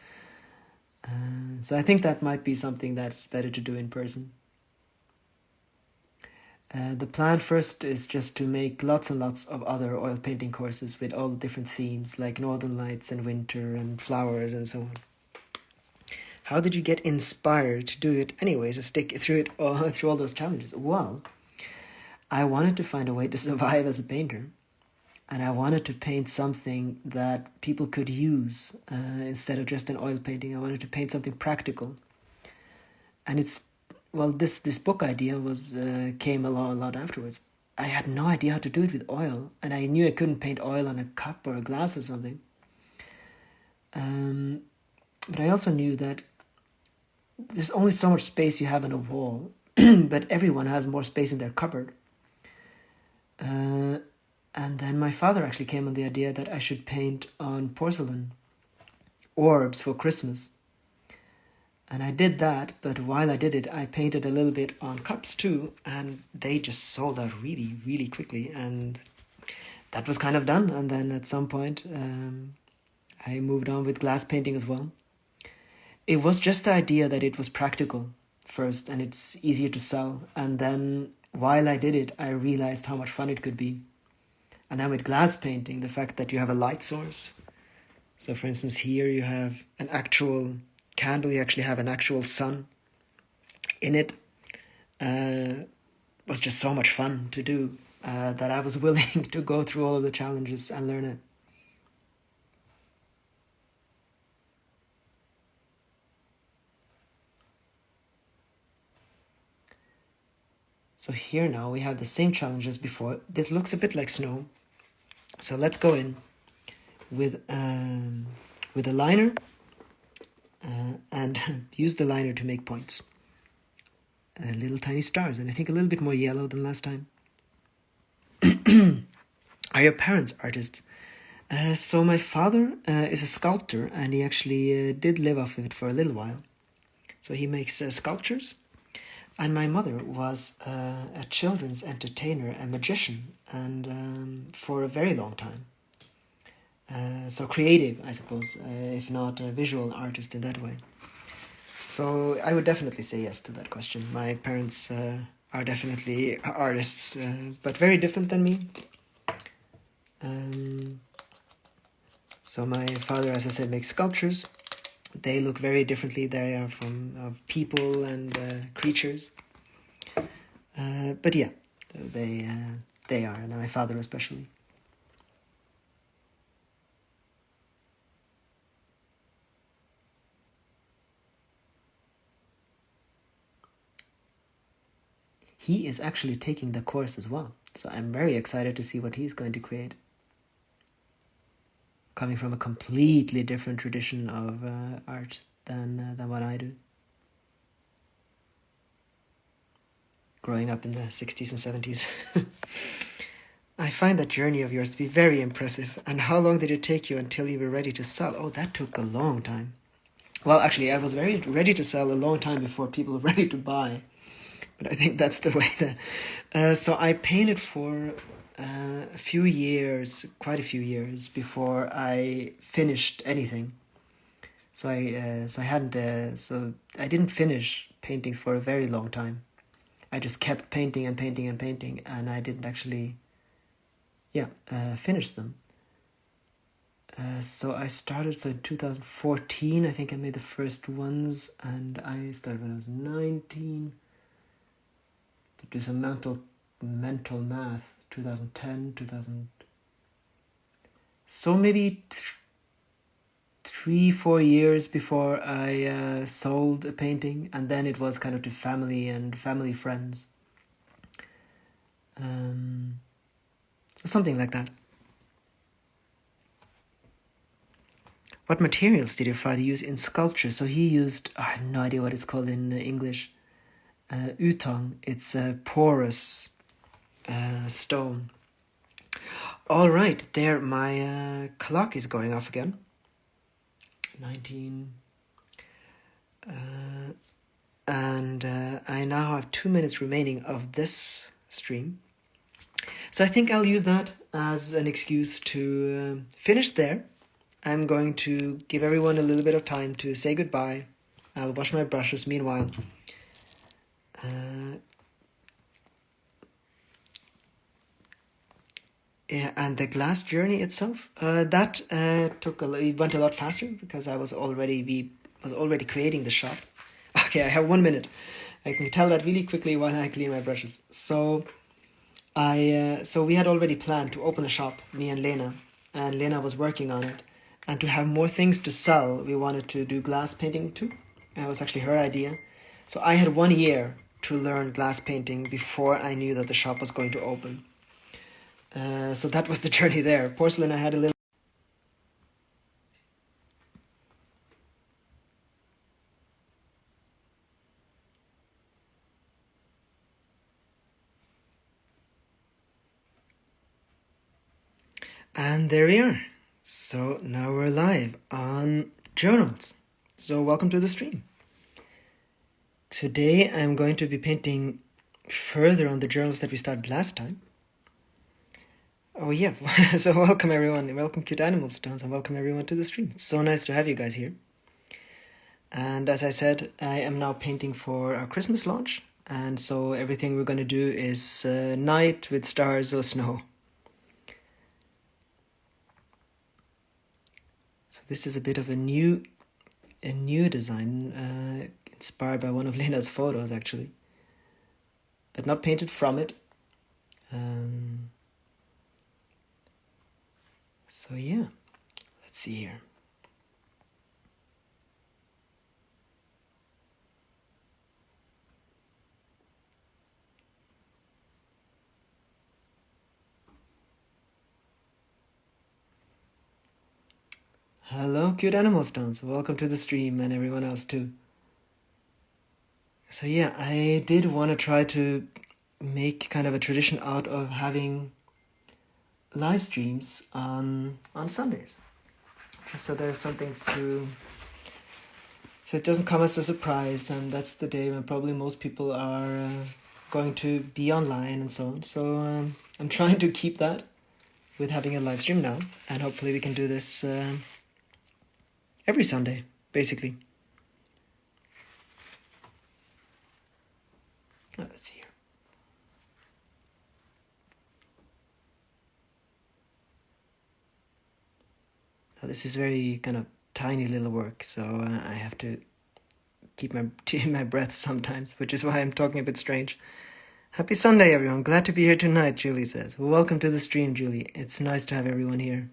So I think that might be something that's better to do in person. The plan first is just to make lots and lots of other oil painting courses with all the different themes, like northern lights and winter and flowers and so on. How did you get inspired to do it anyways, to stick through all those challenges? Well, I wanted to find a way to survive as a painter, and I wanted to paint something that people could use instead of just an oil painting. I wanted to paint something practical. And this book idea came a lot afterwards. I had no idea how to do it with oil, and I knew I couldn't paint oil on a cup or a glass or something. But I also knew that there's only so much space you have on a wall, but everyone has more space in their cupboard. And then my father actually came on the idea that I should paint on porcelain orbs for Christmas. And I did that, but while I did it, I painted a little bit on cups too, and they just sold out really, really quickly. And that was kind of done. And then at some point, I moved on with glass painting as well. It was just the idea that it was practical first, and it's easier to sell. And then while I did it, I realized how much fun it could be. And then with glass painting, the fact that you have a light source. So for instance, here you have an actual candle, you actually have an actual sun in it. Was just so much fun to do that I was willing to go through all of the challenges and learn it. So here now we have the same challenge as before. This looks a bit like snow. So let's go in with a liner and use the liner to make points. Little tiny stars, and I think a little bit more yellow than last time. Are your parents artists? So my father is a sculptor, and he actually did live off of it for a little while. So he makes sculptures. And my mother was a children's entertainer, a magician, and for a very long time. So creative, I suppose, if not a visual artist in that way. So I would definitely say yes to that question. My parents are definitely artists, but very different than me. So my father, as I said, makes sculptures. They look very differently. They are from people and creatures. But yeah, they are, and my father especially. He is actually taking the course as well, so I'm very excited to see what he's going to create. Coming from a completely different tradition of art than what I do. Growing up in the 60s and 70s. I find that journey of yours to be very impressive. And how long did it take you until you were ready to sell? Oh, that took a long time. Well, actually, I was very ready to sell a long time before people were ready to buy. But I think that's the way that... so I painted for a few years, quite a few years, before I finished anything. So I didn't finish paintings for a very long time. I just kept painting and painting and painting, and I didn't actually, finish them. So I started, in 2014, I think I made the first ones, and I started when I was 19. To do some mental math, 2010, 2000. So maybe 3-4 years before I sold a painting, and then it was kind of to family and family friends. So something like that. What materials did your father use in sculpture? So he used, I have no idea what it's called in English, utang. It's a porous stone. All right, there my clock is going off again. 19. And I now have 2 minutes remaining of this stream. So I think I'll use that as an excuse to finish there. I'm going to give everyone a little bit of time to say goodbye. I'll wash my brushes meanwhile. And the glass journey itself, that went a lot faster because I was already creating the shop. Okay, I have 1 minute. I can tell that really quickly while I clean my brushes. So we had already planned to open a shop, me and Lena was working on it. And to have more things to sell, we wanted to do glass painting too. It was actually her idea. So I had 1 year to learn glass painting before I knew that the shop was going to open. So that was the journey there. Porcelain, I had a little... And there we are. So now we're live on journals. So welcome to the stream. Today I'm going to be painting further on the journals that we started last time. Oh yeah, so welcome everyone. Welcome Cute Animal Stones, and welcome everyone to the stream. It's so nice to have you guys here. And as I said, I am now painting for our Christmas launch. And so everything we're going to do is night with stars or snow. So this is a bit of a new design, inspired by one of Lena's photos actually, but not painted from it. So yeah, let's see here. Hello, cute animal stones. Welcome to the stream and everyone else too. So yeah, I did want to try to make kind of a tradition out of having live streams on Sundays, just so there's some things to, so it doesn't come as a surprise, and that's the day when probably most people are going to be online and so on. So I'm trying to keep that with having a live stream now, and hopefully we can do this every Sunday, basically. Oh, let's see here. Now, this is very kind of tiny little work, so I have to keep my breath sometimes, which is why I'm talking a bit strange. Happy Sunday, everyone. Glad to be here tonight, Julie says. Well, welcome to the stream, Julie. It's nice to have everyone here.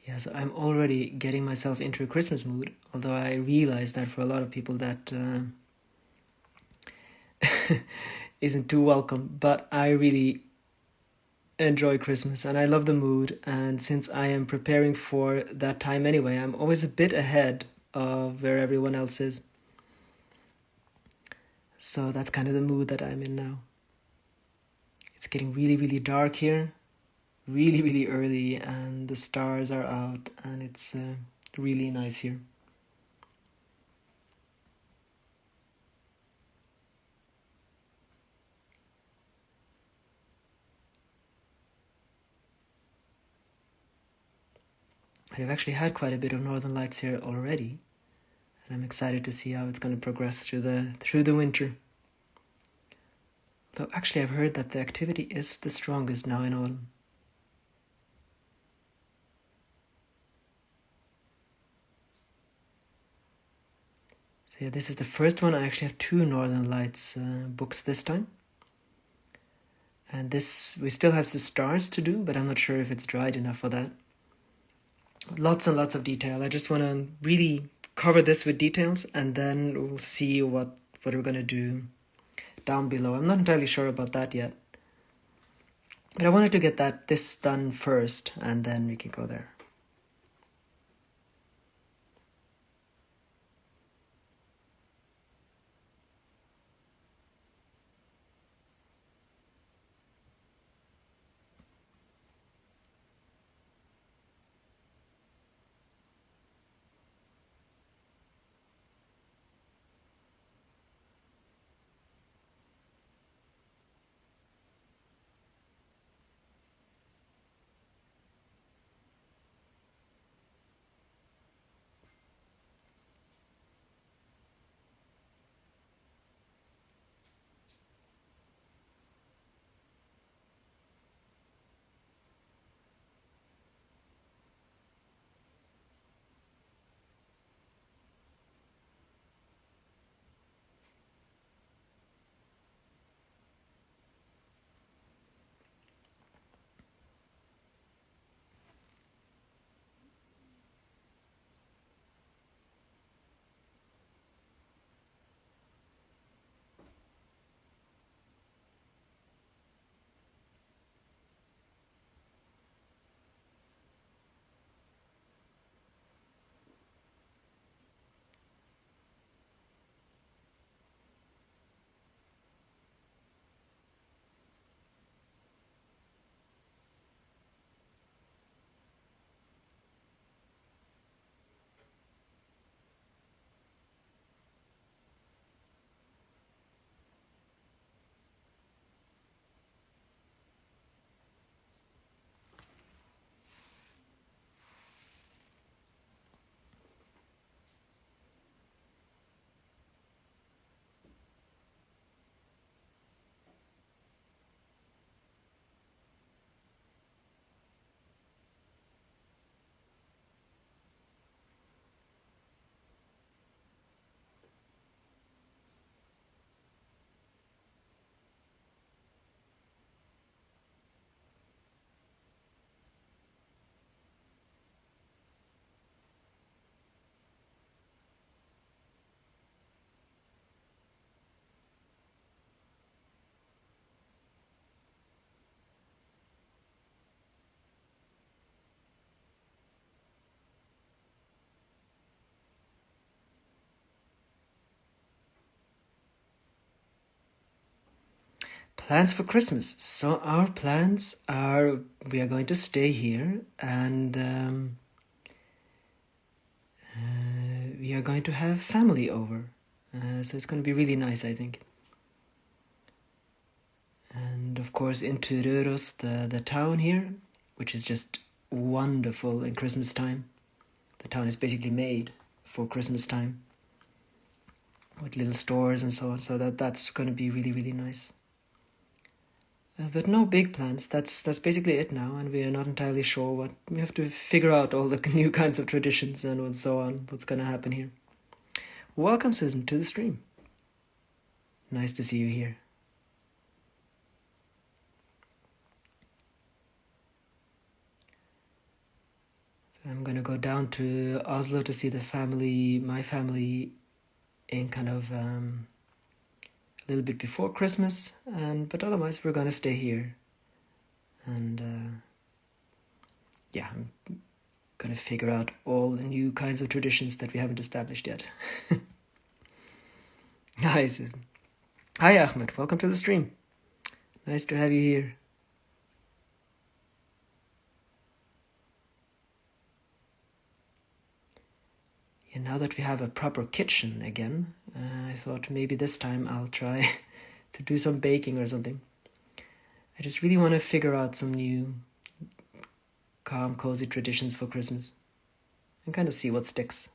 Yeah, so I'm already getting myself into a Christmas mood, although I realize that for a lot of people that isn't too welcome. But I really enjoy Christmas and I love the mood, and since I am preparing for that time anyway, I'm always a bit ahead of where everyone else is. So that's kind of the mood that I'm in now. It's getting really, really dark here, really, really early, and the stars are out, and it's really nice here. And I've actually had quite a bit of northern lights here already, and I'm excited to see how it's going to progress through the winter. Though actually I've heard that the activity is the strongest now in autumn. So yeah, this is the first one. I actually have 2 northern lights books this time. And this, we still have the stars to do, but I'm not sure if it's dried enough for that. Lots and lots of detail. I just want to really cover this with details, and then we'll see what we're going to do down below. I'm not entirely sure about that yet. But I wanted to get this done first, and then we can go there. Plans for Christmas. So our plans are we are going to stay here and we are going to have family over. So it's going to be really nice, I think. And of course into Røros, the town here, which is just wonderful in Christmas time. The town is basically made for Christmas time with little stores and so on. So that's going to be really, really nice. But no big plans. That's basically it now, and we are not entirely sure what we have to figure out all the new kinds of traditions and so on. What's going to happen here? Welcome, Susan, to the stream. Nice to see you here. So I'm going to go down to Oslo to see the family, my family, in kind of a little bit before Christmas, but otherwise we're going to stay here. And yeah, I'm going to figure out all the new kinds of traditions that we haven't established yet. Hi, Susan. Hi, Ahmed. Welcome to the stream. Nice to have you here. And now that we have a proper kitchen again, I thought maybe this time I'll try to do some baking or something. I just really want to figure out some new calm, cozy traditions for Christmas and kind of see what sticks.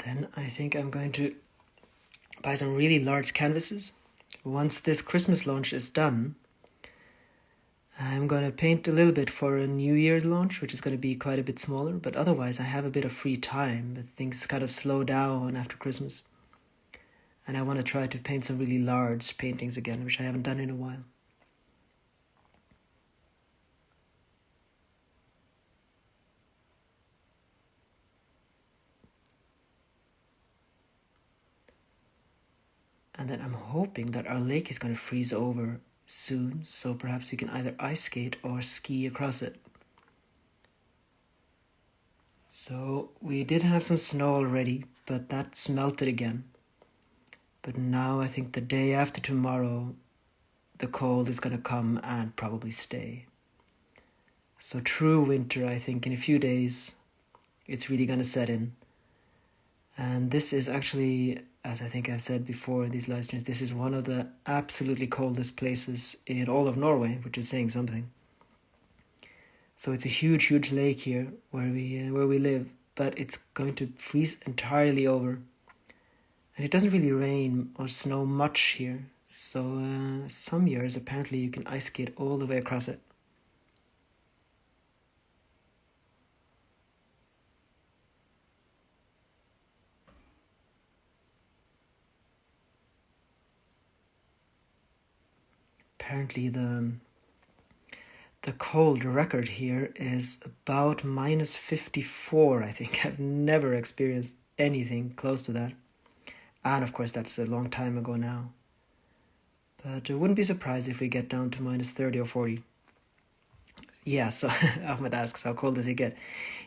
Then I think I'm going to buy some really large canvases. Once this Christmas launch is done, I'm going to paint a little bit for a New Year's launch, which is going to be quite a bit smaller, but otherwise I have a bit of free time, but things kind of slow down after Christmas. And I want to try to paint some really large paintings again, which I haven't done in a while. And then I'm hoping that our lake is going to freeze over soon, so perhaps we can either ice skate or ski across it. So we did have some snow already, but that's melted again. But now I think the day after tomorrow, the cold is going to come and probably stay. So true winter, I think, in a few days, it's really going to set in. And this is actually, as I think I've said before in these live streams, this is one of the absolutely coldest places in all of Norway, which is saying something. So it's a huge, huge lake here where we live, but it's going to freeze entirely over. And it doesn't really rain or snow much here. So some years, apparently, you can ice skate all the way across it. Apparently the cold record here is about minus 54, I think. I've never experienced anything close to that. And of course, that's a long time ago now. But I wouldn't be surprised if we get down to minus 30 or 40. Yeah, so Ahmed asks, how cold does it get?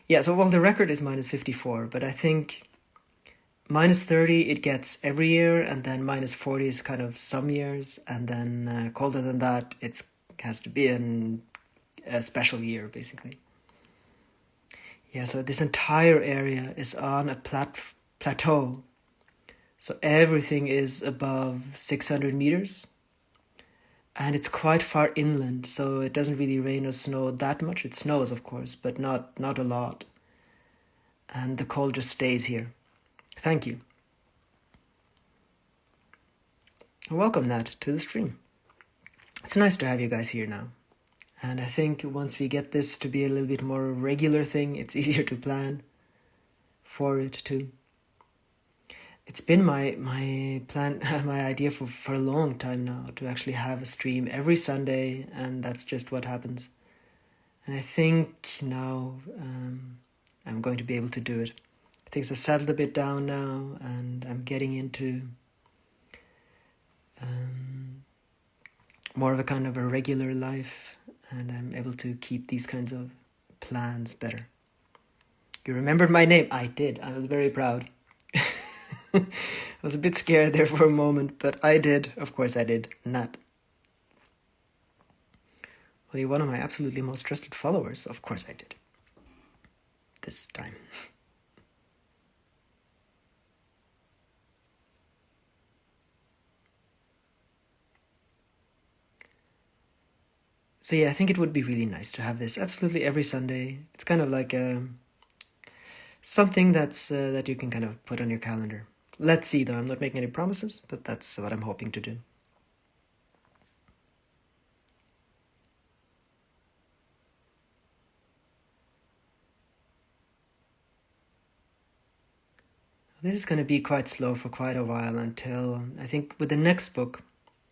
Yeah, so well, the record is minus 54, but I think minus 30 it gets every year, and then minus 40 is kind of some years, and then colder than that, it has to be a special year, basically. Yeah, so this entire area is on a plateau. So everything is above 600 meters. And it's quite far inland, so it doesn't really rain or snow that much. It snows, of course, but not a lot. And the cold just stays here. Thank you. Welcome, Nat, to the stream. It's nice to have you guys here now. And I think once we get this to be a little bit more regular thing, it's easier to plan for it too. It's been my plan, my idea for a long time now to actually have a stream every Sunday, and that's just what happens. And I think now I'm going to be able to do it. Things have settled a bit down now, and I'm getting into more of a kind of a regular life, and I'm able to keep these kinds of plans better. You remembered my name? I did. I was very proud. I was a bit scared there for a moment, but I did. Of course I did. Nat. Well, you're one of my absolutely most trusted followers. Of course I did. This time. So yeah, I think it would be really nice to have this absolutely every Sunday. It's kind of like something that's that you can kind of put on your calendar. Let's see, though. I'm not making any promises, but that's what I'm hoping to do. This is going to be quite slow for quite a while until I think with the next book,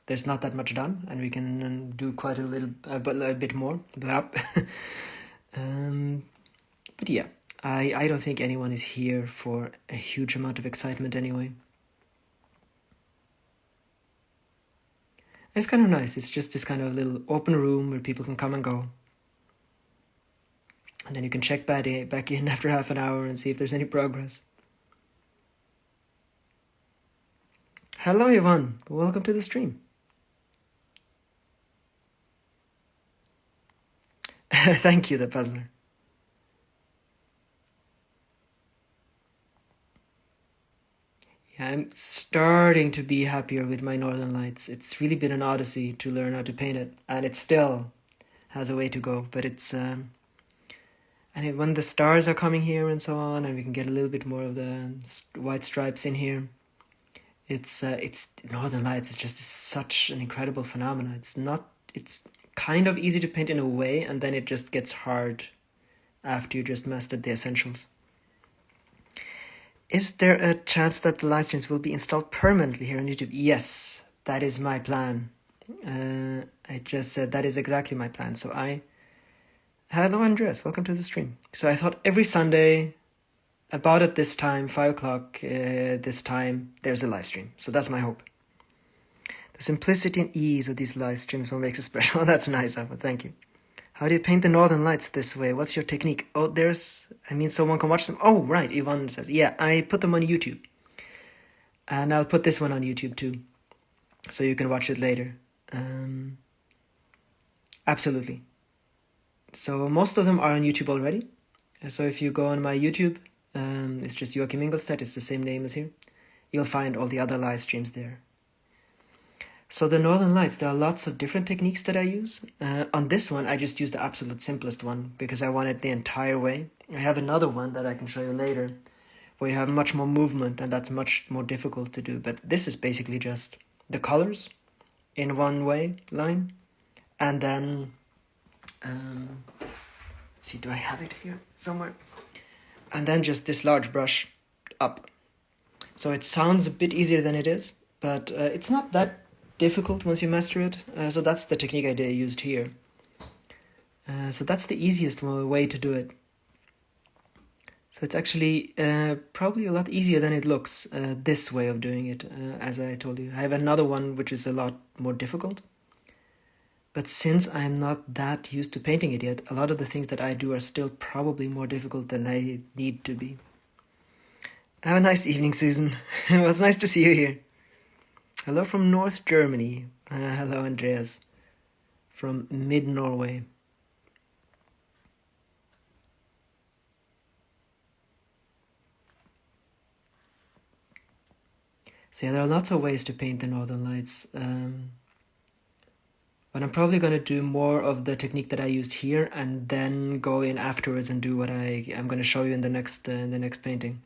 there's not that much done, and we can do quite a bit more. But yeah, I don't think anyone is here for a huge amount of excitement anyway. It's kind of nice. It's just this kind of little open room where people can come and go. And then you can check back in after half an hour and see if there's any progress. Hello, Yvonne. Welcome to the stream. Thank you, the puzzler. Yeah, I'm starting to be happier with my Northern Lights. It's really been an odyssey to learn how to paint it, and it still has a way to go. But it's and when the stars are coming here and so on, and we can get a little bit more of the white stripes in here, it's Northern Lights is just such an incredible phenomenon. It's kind of easy to paint in a way, and then it just gets hard after you just mastered the essentials. Is there a chance that the live streams will be installed permanently here on YouTube? Yes, that is my plan. I just said that is exactly my plan. So hello Andreas, welcome to the stream. So I thought every Sunday, about at this time, 5 o'clock, this time, there's a live stream. So that's my hope. The simplicity and ease of these live streams will make it special. That's nice, Alpha. Thank you. How do you paint the Northern Lights this way? What's your technique? Oh, someone can watch them. Oh, right, Yvonne says. Yeah, I put them on YouTube. And I'll put this one on YouTube too. So you can watch it later. Absolutely. So most of them are on YouTube already. So if you go on my YouTube, it's just Joachim Ingolstadt. It's the same name as here. You'll find all the other live streams there. So the Northern Lights, there are lots of different techniques that I use. On this one, I just used the absolute simplest one because I want it the entire way. I have another one that I can show you later where you have much more movement, and that's much more difficult to do. But this is basically just the colors in one way line. And then, let's see, do I have it here somewhere? And then just this large brush up. So it sounds a bit easier than it is, but it's not that difficult once you master it. So that's the technique I used here. So that's the easiest way to do it. So it's actually probably a lot easier than it looks, this way of doing it, as I told you. I have another one which is a lot more difficult. But since I'm not that used to painting it yet, a lot of the things that I do are still probably more difficult than I need to be. Have a nice evening, Susan. It was nice to see you here. Hello from North Germany. Hello, Andreas. From mid-Norway. So yeah, there are lots of ways to paint the Northern Lights. But I'm probably going to do more of the technique that I used here and then go in afterwards and do what I'm going to show you in the next painting.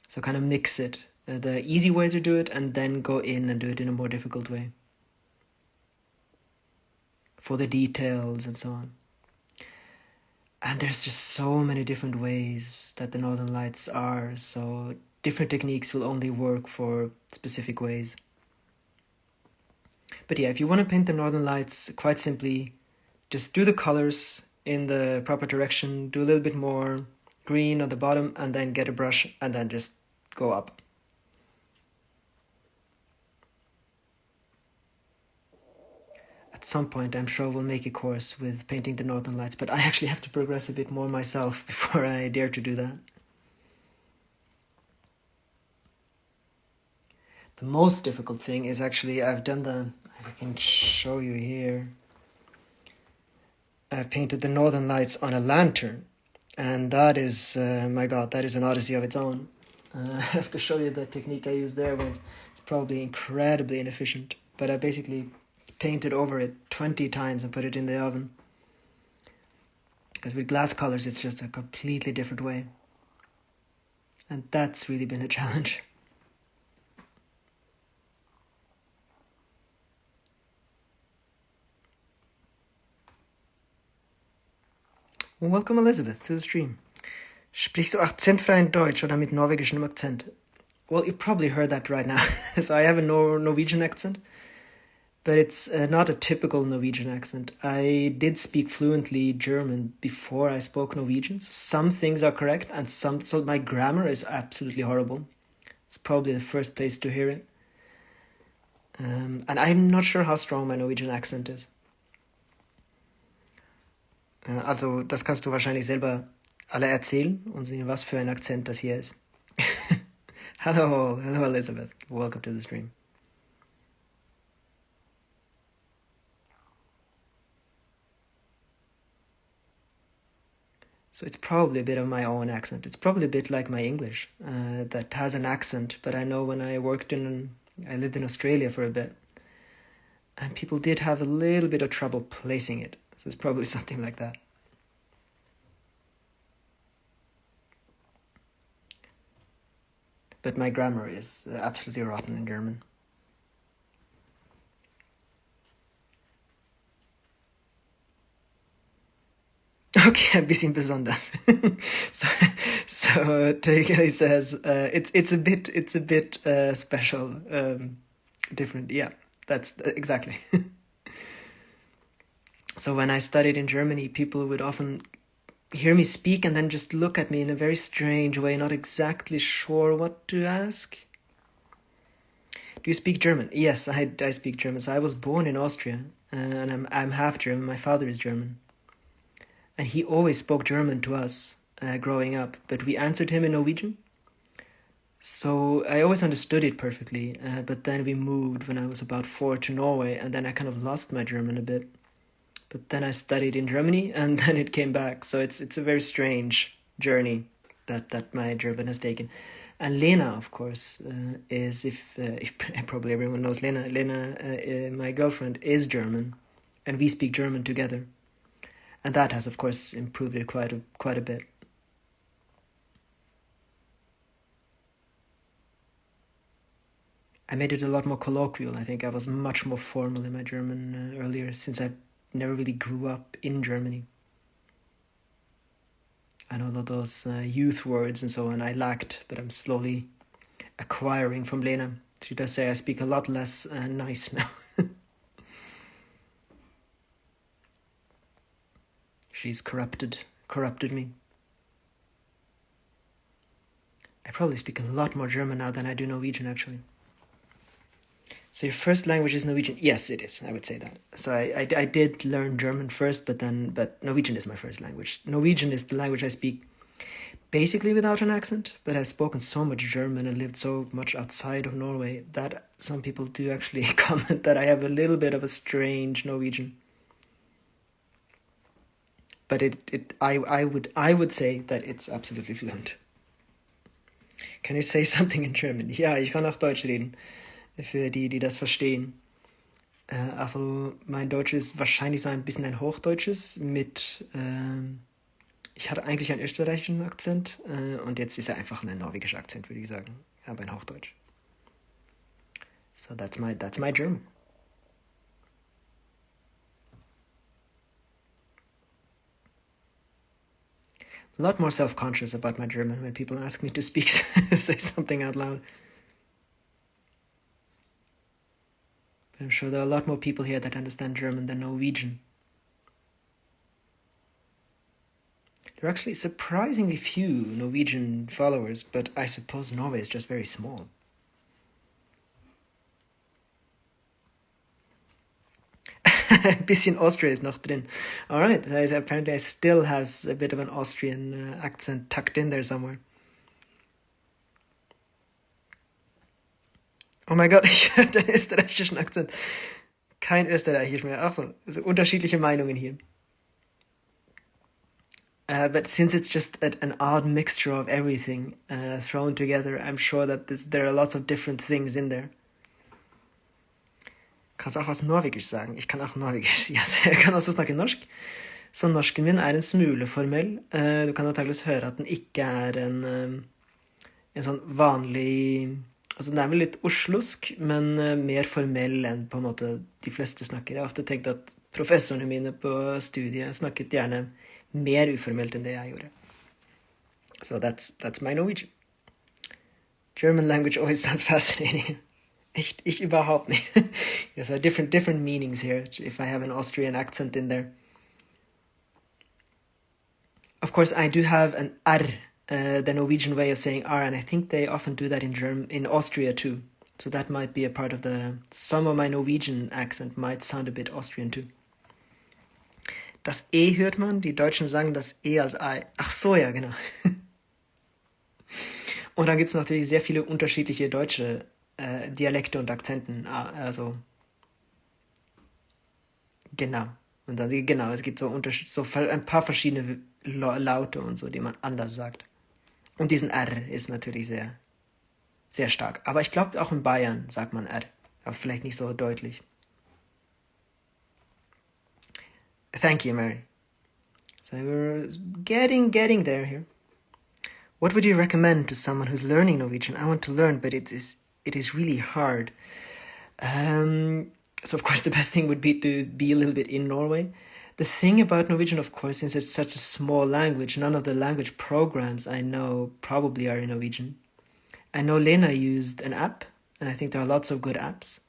So kind of mix it, the easy way to do it, and then go in and do it in a more difficult way for the details and so on. And there's just so many different ways that the Northern Lights are, so different techniques will only work for specific ways. But yeah, if you want to paint the Northern Lights, quite simply, just do the colors in the proper direction, do a little bit more green on the bottom, and then get a brush, and then just go up. At some point, I'm sure we'll make a course with painting the Northern Lights, but I actually have to progress a bit more myself before I dare to do that. The most difficult thing is actually, I can show you here. I've painted the Northern Lights on a lantern, and that is, my God, that is an odyssey of its own. I have to show you the technique I used there, but it's probably incredibly inefficient. But I basically painted over it 20 times and put it in the oven. Because with glass colors, it's just a completely different way. And that's really been a challenge. Well, welcome, Elizabeth, to the stream. Sprichst du akzentfreien Deutsch oder mit norwegischem Akzent? Well, you probably heard that right now. So I have a Norwegian accent, but it's not a typical Norwegian accent. I did speak fluently German before I spoke Norwegian. So some things are correct, and so my grammar is absolutely horrible. It's probably the first place to hear it. And I'm not sure how strong my Norwegian accent is. Also, das kannst du wahrscheinlich selber alle erzählen und sehen, was für ein Akzent das hier ist. Hello Elizabeth. Welcome to the stream. So it's probably a bit of my own accent. It's probably a bit like my English that has an accent, but I know when I lived in Australia for a bit, and people did have a little bit of trouble placing it. So it's probably something like that. But my grammar is absolutely rotten in German. Okay, ein bisschen besonders. so Tegay says it's a bit special, different. Yeah, that's exactly. So when I studied in Germany, people would often hear me speak and then just look at me in a very strange way, not exactly sure what to ask. Do you speak German? Yes, I speak German. So I was born in Austria, and I'm half German. My father is German. And he always spoke German to us growing up, but we answered him in Norwegian. So I always understood it perfectly, but then we moved when I was about 4 to Norway, and then I kind of lost my German a bit. But then I studied in Germany, and then it came back. So it's a very strange journey that my German has taken. And Lena, of course, is, if probably everyone knows Lena. Lena, my girlfriend, is German, and we speak German together. And that has, of course, improved it quite a bit. I made it a lot more colloquial. I think I was much more formal in my German earlier, since I never really grew up in Germany. I know a lot of those youth words and so on I lacked, but I'm slowly acquiring from Lena. She does say I speak a lot less nice now. She's corrupted me. I probably speak a lot more German now than I do Norwegian, actually. So your first language is Norwegian? Yes, it is. I would say that. So I did learn German first, but Norwegian is my first language. Norwegian is the language I speak basically without an accent, but I've spoken so much German and lived so much outside of Norway that some people do actually comment that I have a little bit of a strange Norwegian. But I would say that it's absolutely fluent. Can you say something in German? Ja, ich kann auch Deutsch reden. Für die das verstehen. Also mein Deutsch ist wahrscheinlich so ein bisschen ein Hochdeutsches mit, ich hatte eigentlich einen österreichischen Akzent und jetzt ist er einfach ein norwegischer Akzent, würde ich sagen. Aber ein Hochdeutsch. So that's my German. A lot more self-conscious about my German when people ask me to speak, say something out loud. But I'm sure there are a lot more people here that understand German than Norwegian. There are actually surprisingly few Norwegian followers, but I suppose Norway is just very small. Ein bisschen Austria ist noch drin. All right, apparently I still has a bit of an Austrian accent tucked in there somewhere. Oh mein Gott, ich höre den österreichischen Akzent. Kein Österreichisch mehr. Ach so, also unterschiedliche Meinungen hier. But since it's just an odd mixture of everything thrown together, I'm sure that there are lots of different things in there. Kannst auch was Norwegisch sagen? Ich kan auch Norwegisk. Yes. Jeg kan også snakke norsk. Så norsken min er en smule formell. Du kan antakeligvis høre at den ikke er en sånn vanlig. Altså Den er vel litt oslosk, men mer formell enn på en måte de fleste snakker. Jeg har ofte tenkt at professorene mine på studiet snakket gjerne mer uformelt enn det jeg gjorde. So that's my Norwegian. German language always sounds fascinating. Ich überhaupt nicht. Yes, there are different meanings here if I have an Austrian accent in there. Of course, I do have an R, the Norwegian way of saying R, and I think they often do that in Austria too. So that might be a part of some of my Norwegian accent might sound a bit Austrian too. Das E hört man, die Deutschen sagen das E als I. Ach so, ja, genau. Und dann gibt es natürlich sehr viele unterschiedliche deutsche Dialekte und Akzenten. Also, genau. Und dann, genau, es gibt so ein paar verschiedene Laute und so, die man anders sagt. Und diesen R ist natürlich sehr, sehr stark. Aber ich glaube, auch in Bayern sagt man R. Aber vielleicht nicht so deutlich. Thank you, Mary. So we're getting there here. What would you recommend to someone who's learning Norwegian? I want to learn, but it is really hard. So of course the best thing would be to be a little bit in Norway. The thing about Norwegian, of course, since it's such a small language, none of the language programs I know probably are in Norwegian. I know Lena used an app, and I think there are lots of good apps.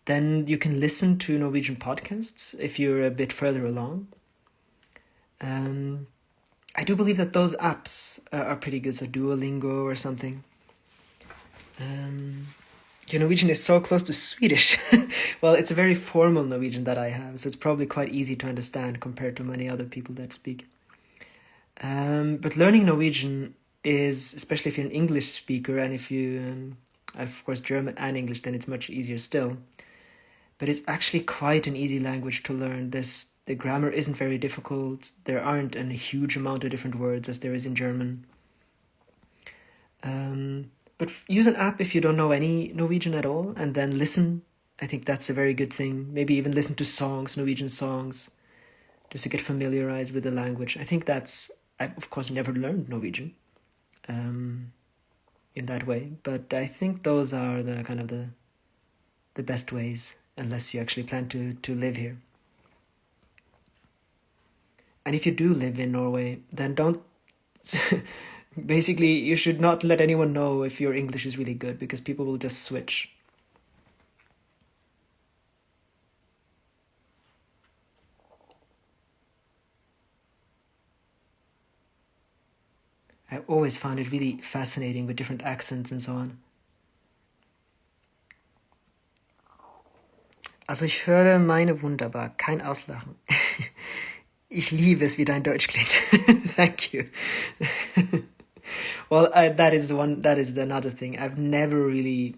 Then you can listen to Norwegian podcasts if you're a bit further along. I do believe that those apps are pretty good, so Duolingo or something. Your Norwegian is so close to Swedish. Well, it's a very formal Norwegian that I have, so it's probably quite easy to understand compared to many other people that speak. But learning Norwegian is, especially if you're an English speaker, and if you, of course, German and English, then it's much easier still. But it's actually quite an easy language to learn. The grammar isn't very difficult. There aren't a huge amount of different words as there is in German. But use an app if you don't know any Norwegian at all, and then listen. I think that's a very good thing. Maybe even listen to songs, Norwegian songs, just to get familiarized with the language. I think I've of course never learned Norwegian in that way, but I think those are the kind of the best ways, unless you actually plan to live here. And if you do live in Norway, then don't... Basically, you should not let anyone know if your English is really good, because people will just switch. I always found it really fascinating with different accents and so on. Also ich höre meine wunderbar, kein Auslachen. Ich liebe es, wie dein Deutsch klingt. Thank you. Well, that is another thing. I've never really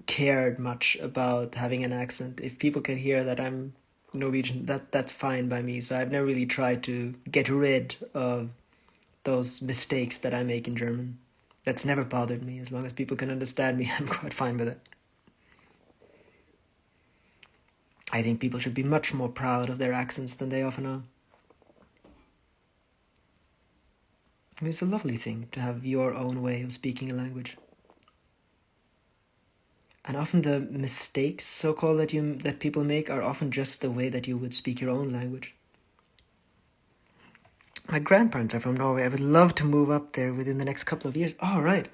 cared much about having an accent. If people can hear that I'm Norwegian, that's fine by me. So I've never really tried to get rid of those mistakes that I make in German. That's never bothered me. As long as people can understand me, I'm quite fine with it. I think people should be much more proud of their accents than they often are. I mean, it's a lovely thing to have your own way of speaking a language. And often the mistakes, so-called, that people make are often just the way that you would speak your own language. My grandparents are from Norway. I would love to move up there within the next couple of years. Oh, right.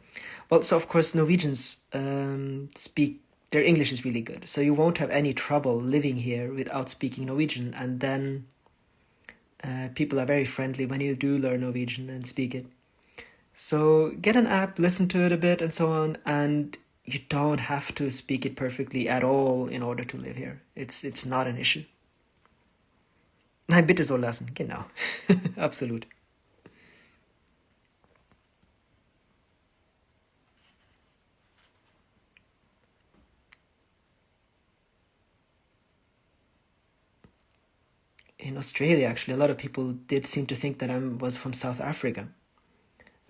Well, so of course Norwegians speak, their English is really good. So you won't have any trouble living here without speaking Norwegian. And then people are very friendly when you do learn Norwegian and speak it. So get an app, listen to it a bit and so on, and you don't have to speak it perfectly at all in order to live here. It's not an issue. Nein, bitte so lassen, genau. Absolut. In Australia, actually, a lot of people did seem to think that I was from South Africa.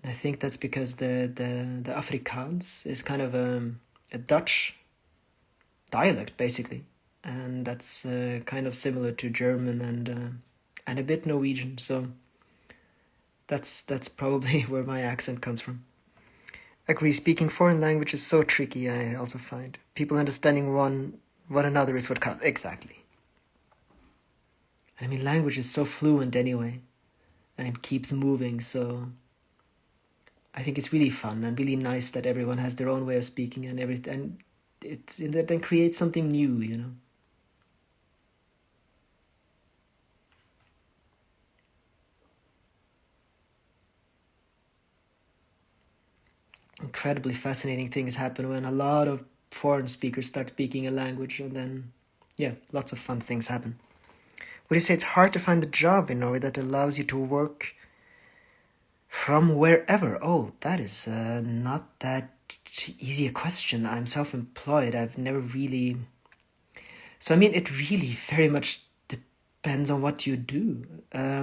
And I think that's because the Afrikaans is kind of a Dutch dialect, basically. And that's kind of similar to German and a bit Norwegian. So that's probably where my accent comes from. Agree, speaking foreign language is so tricky, I also find. People understanding one another is what counts. Exactly. I mean, language is so fluent anyway, and it keeps moving, so I think it's really fun and really nice that everyone has their own way of speaking and everything, and it then creates something new, you know. Incredibly fascinating things happen when a lot of foreign speakers start speaking a language, and then, yeah, lots of fun things happen. Would you say it's hard to find a job in Norway that allows you to work from wherever? Oh, that is not that easy a question. I'm self-employed. I've never really... So, I mean, it really very much depends on what you do. I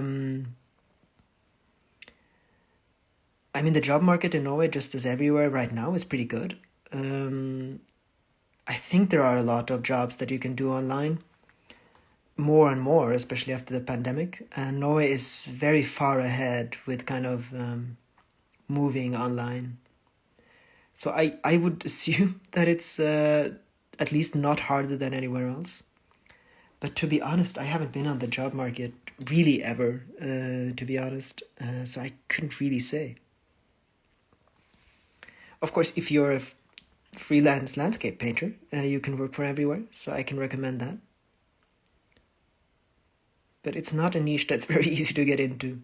mean, the job market in Norway, just as everywhere right now, is pretty good. I think there are a lot of jobs that you can do online. More and more, especially after the pandemic. And Norway is very far ahead with kind of moving online. So I would assume that it's at least not harder than anywhere else. But to be honest, I haven't been on the job market really ever, to be honest. So I couldn't really say. Of course, if you're a freelance landscape painter, you can work from everywhere. So I can recommend that. But it's not a niche that's very easy to get into.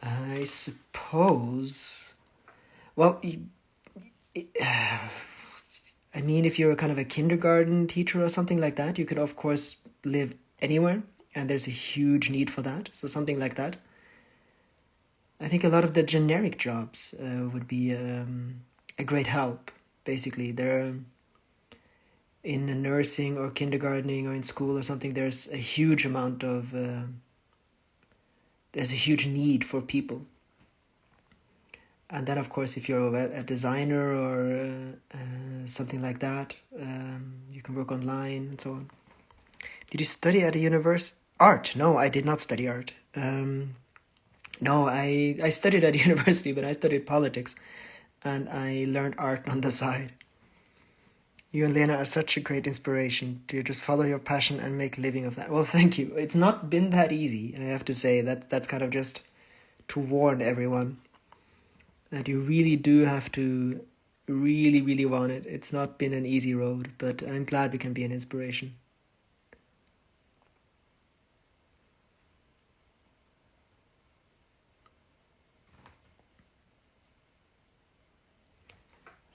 I suppose... Well, I mean, if you're kind of a kindergarten teacher or something like that, you could, of course, live anywhere, and there's a huge need for that. So something like that. I think a lot of the generic jobs would be a great help, basically. They're in nursing or kindergartening or in school or something, there's a huge amount of... there's a huge need for people. And then, of course, if you're a designer or something like that, you can work online and so on. Did you study at a university? Art? No, I did not study art. No, I studied at a university, but I studied politics, and I learned art on the side. You and Lena are such a great inspiration to just follow your passion and make a living of that. Well, thank you. It's not been that easy, I have to say. That's kind of just to warn everyone that you really do have to really, really want it. It's not been an easy road, but I'm glad we can be an inspiration.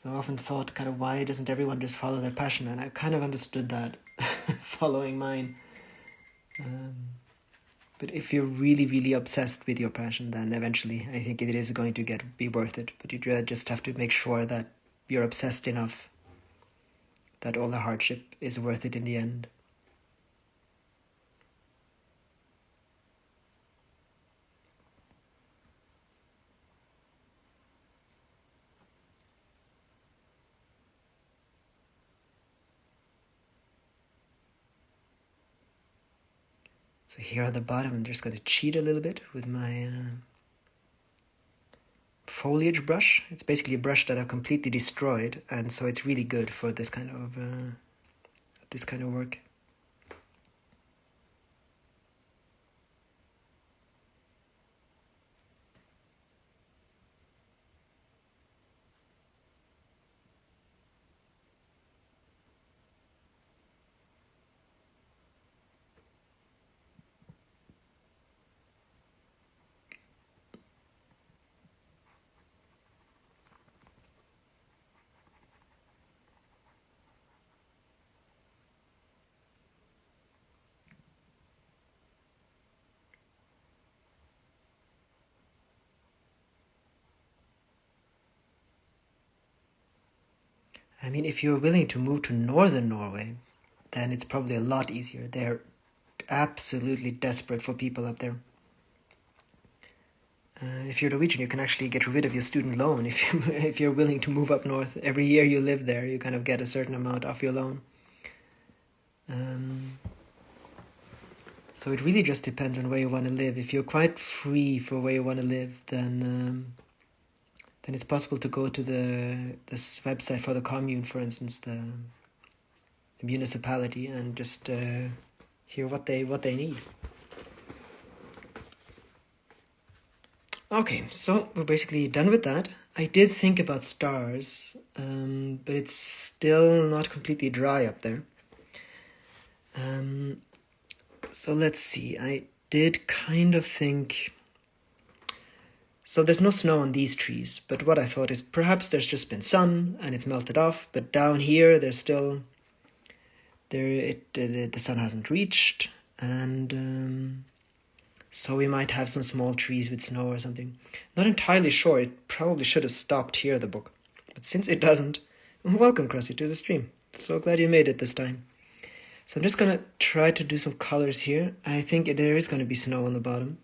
So I often thought, kind of, why doesn't everyone just follow their passion? And I kind of understood that, following mine. But if you're really, really obsessed with your passion, then eventually I think it is going to be worth it. But you just have to make sure that you're obsessed enough that all the hardship is worth it in the end. So here at the bottom, I'm just going to cheat a little bit with my foliage brush. It's basically a brush that I've completely destroyed, and so it's really good for this kind of work. I mean, if you're willing to move to northern Norway, then it's probably a lot easier. They're absolutely desperate for people up there. If you're Norwegian, you can actually get rid of your student loan if you're willing to move up north. Every year you live there, you kind of get a certain amount off your loan. So it really just depends on where you want to live. If you're quite free for where you want to live, then it's possible to go to this website for the commune, for instance, the municipality, and just hear what they need. Okay, so we're basically done with that. I did think about stars, but it's still not completely dry up there. So let's see. I did kind of think... So there's no snow on these trees, but what I thought is perhaps there's just been sun and it's melted off, but down here there's still... the sun hasn't reached, and so we might have some small trees with snow or something. Not entirely sure. It probably should have stopped here, the book, but since it doesn't, welcome, Krusty, to the stream. So glad you made it this time. So I'm just gonna try to do some colors here. I think there is gonna be snow on the bottom,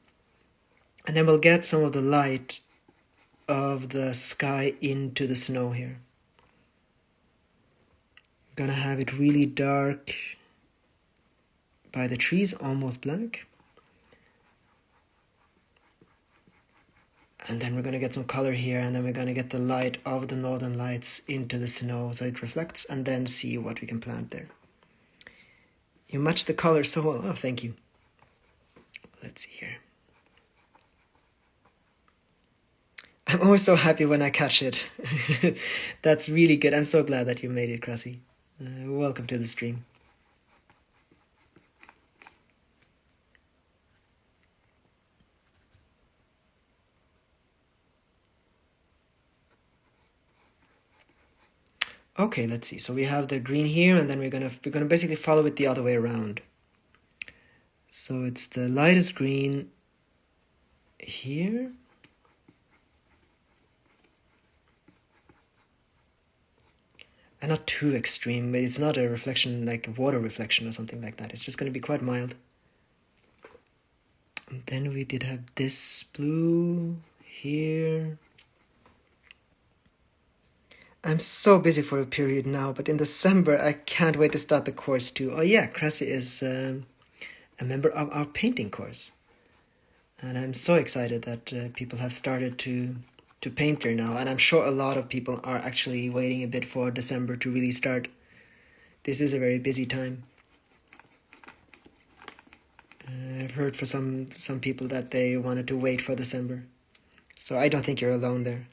and then we'll get some of the light of the sky into the snow here. Gonna have it really dark by the trees, almost black. And then we're gonna get some color here, and then we're gonna get the light of the northern lights into the snow so it reflects, and then see what we can plant there. You match the color so well. Oh, thank you. Let's see here. I'm always so happy when I catch it. That's really good. I'm so glad that you made it, Krusty. Welcome to the stream. Okay, let's see. So we have the green here, and then we're gonna basically follow it the other way around. So it's the lightest green here. And not too extreme, but it's not a reflection like a water reflection or something like that. It's just going to be quite mild. And then we did have this blue here. I'm so busy for a period now, but in December I can't wait to start the course too. Oh yeah, Krusty is a member of our painting course. And I'm so excited that people have started to paint there now, and I'm sure a lot of people are actually waiting a bit for December to really start. This is a very busy time. I've heard for some people that they wanted to wait for December, so I don't think you're alone there.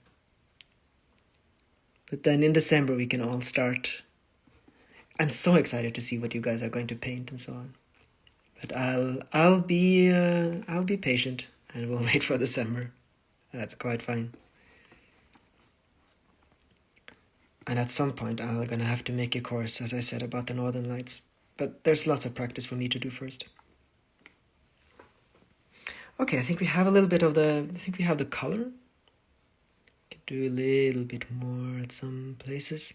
But then in December we can all start. I'm so excited to see what you guys are going to paint and so on. But I'll be patient and we'll wait for December. That's quite fine. And at some point I'm gonna have to make a course, as I said, about the Northern Lights. But there's lots of practice for me to do first. Okay, I think we have a little bit of the... I think we have the color. Could do a little bit more at some places.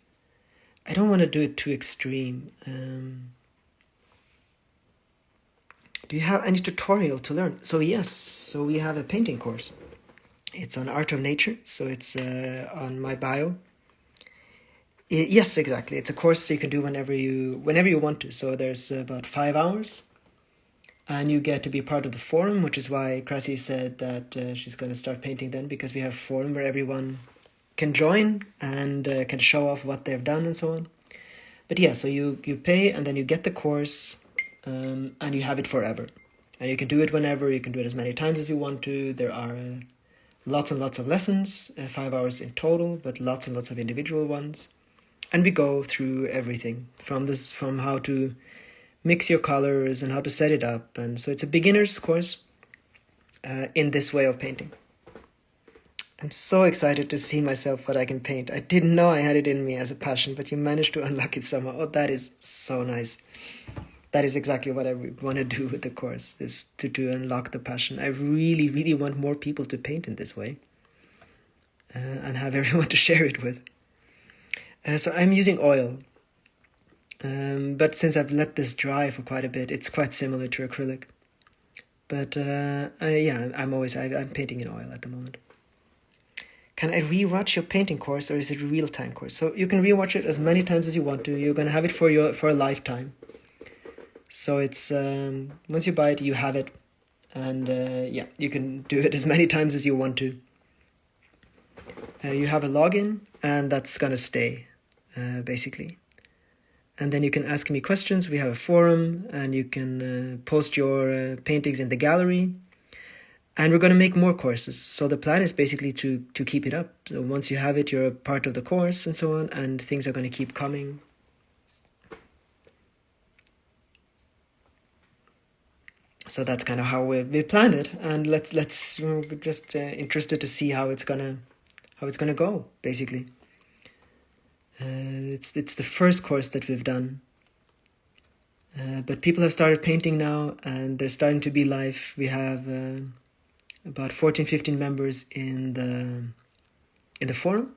I don't want to do it too extreme. Do you have any tutorial to learn? So yes, so we have a painting course. It's on Art of Nature, so it's on my bio. Yes, exactly. It's a course you can do whenever you want to. So there's about 5 hours. And you get to be part of the forum, which is why Krasi said that she's going to start painting then, because we have a forum where everyone can join and can show off what they've done and so on. But yeah, so you pay and then you get the course, and you have it forever. And you can do it whenever, you can do it as many times as you want to. There are lots and lots of lessons, 5 hours in total, but lots and lots of individual ones. And we go through everything from how to mix your colors and how to set it up. And so it's a beginner's course in this way of painting. I'm so excited to see myself what I can paint. I didn't know I had it in me as a passion, but you managed to unlock it somehow. Oh, that is so nice. That is exactly what I want to do with the course, is to unlock the passion. I really, really want more people to paint in this way and have everyone to share it with. So I'm using oil, but since I've let this dry for quite a bit, it's quite similar to acrylic. But I'm painting in oil at the moment. Can I rewatch your painting course, or is it a real-time course? So you can rewatch it as many times as you want to. You're going to have it for a lifetime. So it's once you buy it, you have it, and you can do it as many times as you want to. You have a login, and that's gonna stay, basically. And then you can ask me questions. We have a forum, and you can post your paintings in the gallery. And we're going to make more courses. So the plan is basically to keep it up. So once you have it, you're a part of the course and so on, and things are going to keep coming. So that's kind of how we planned it, and we're just interested to see how it's gonna go. Basically, it's the first course that we've done, but people have started painting now, and there's starting to be life. We have about 14-15 members in the forum,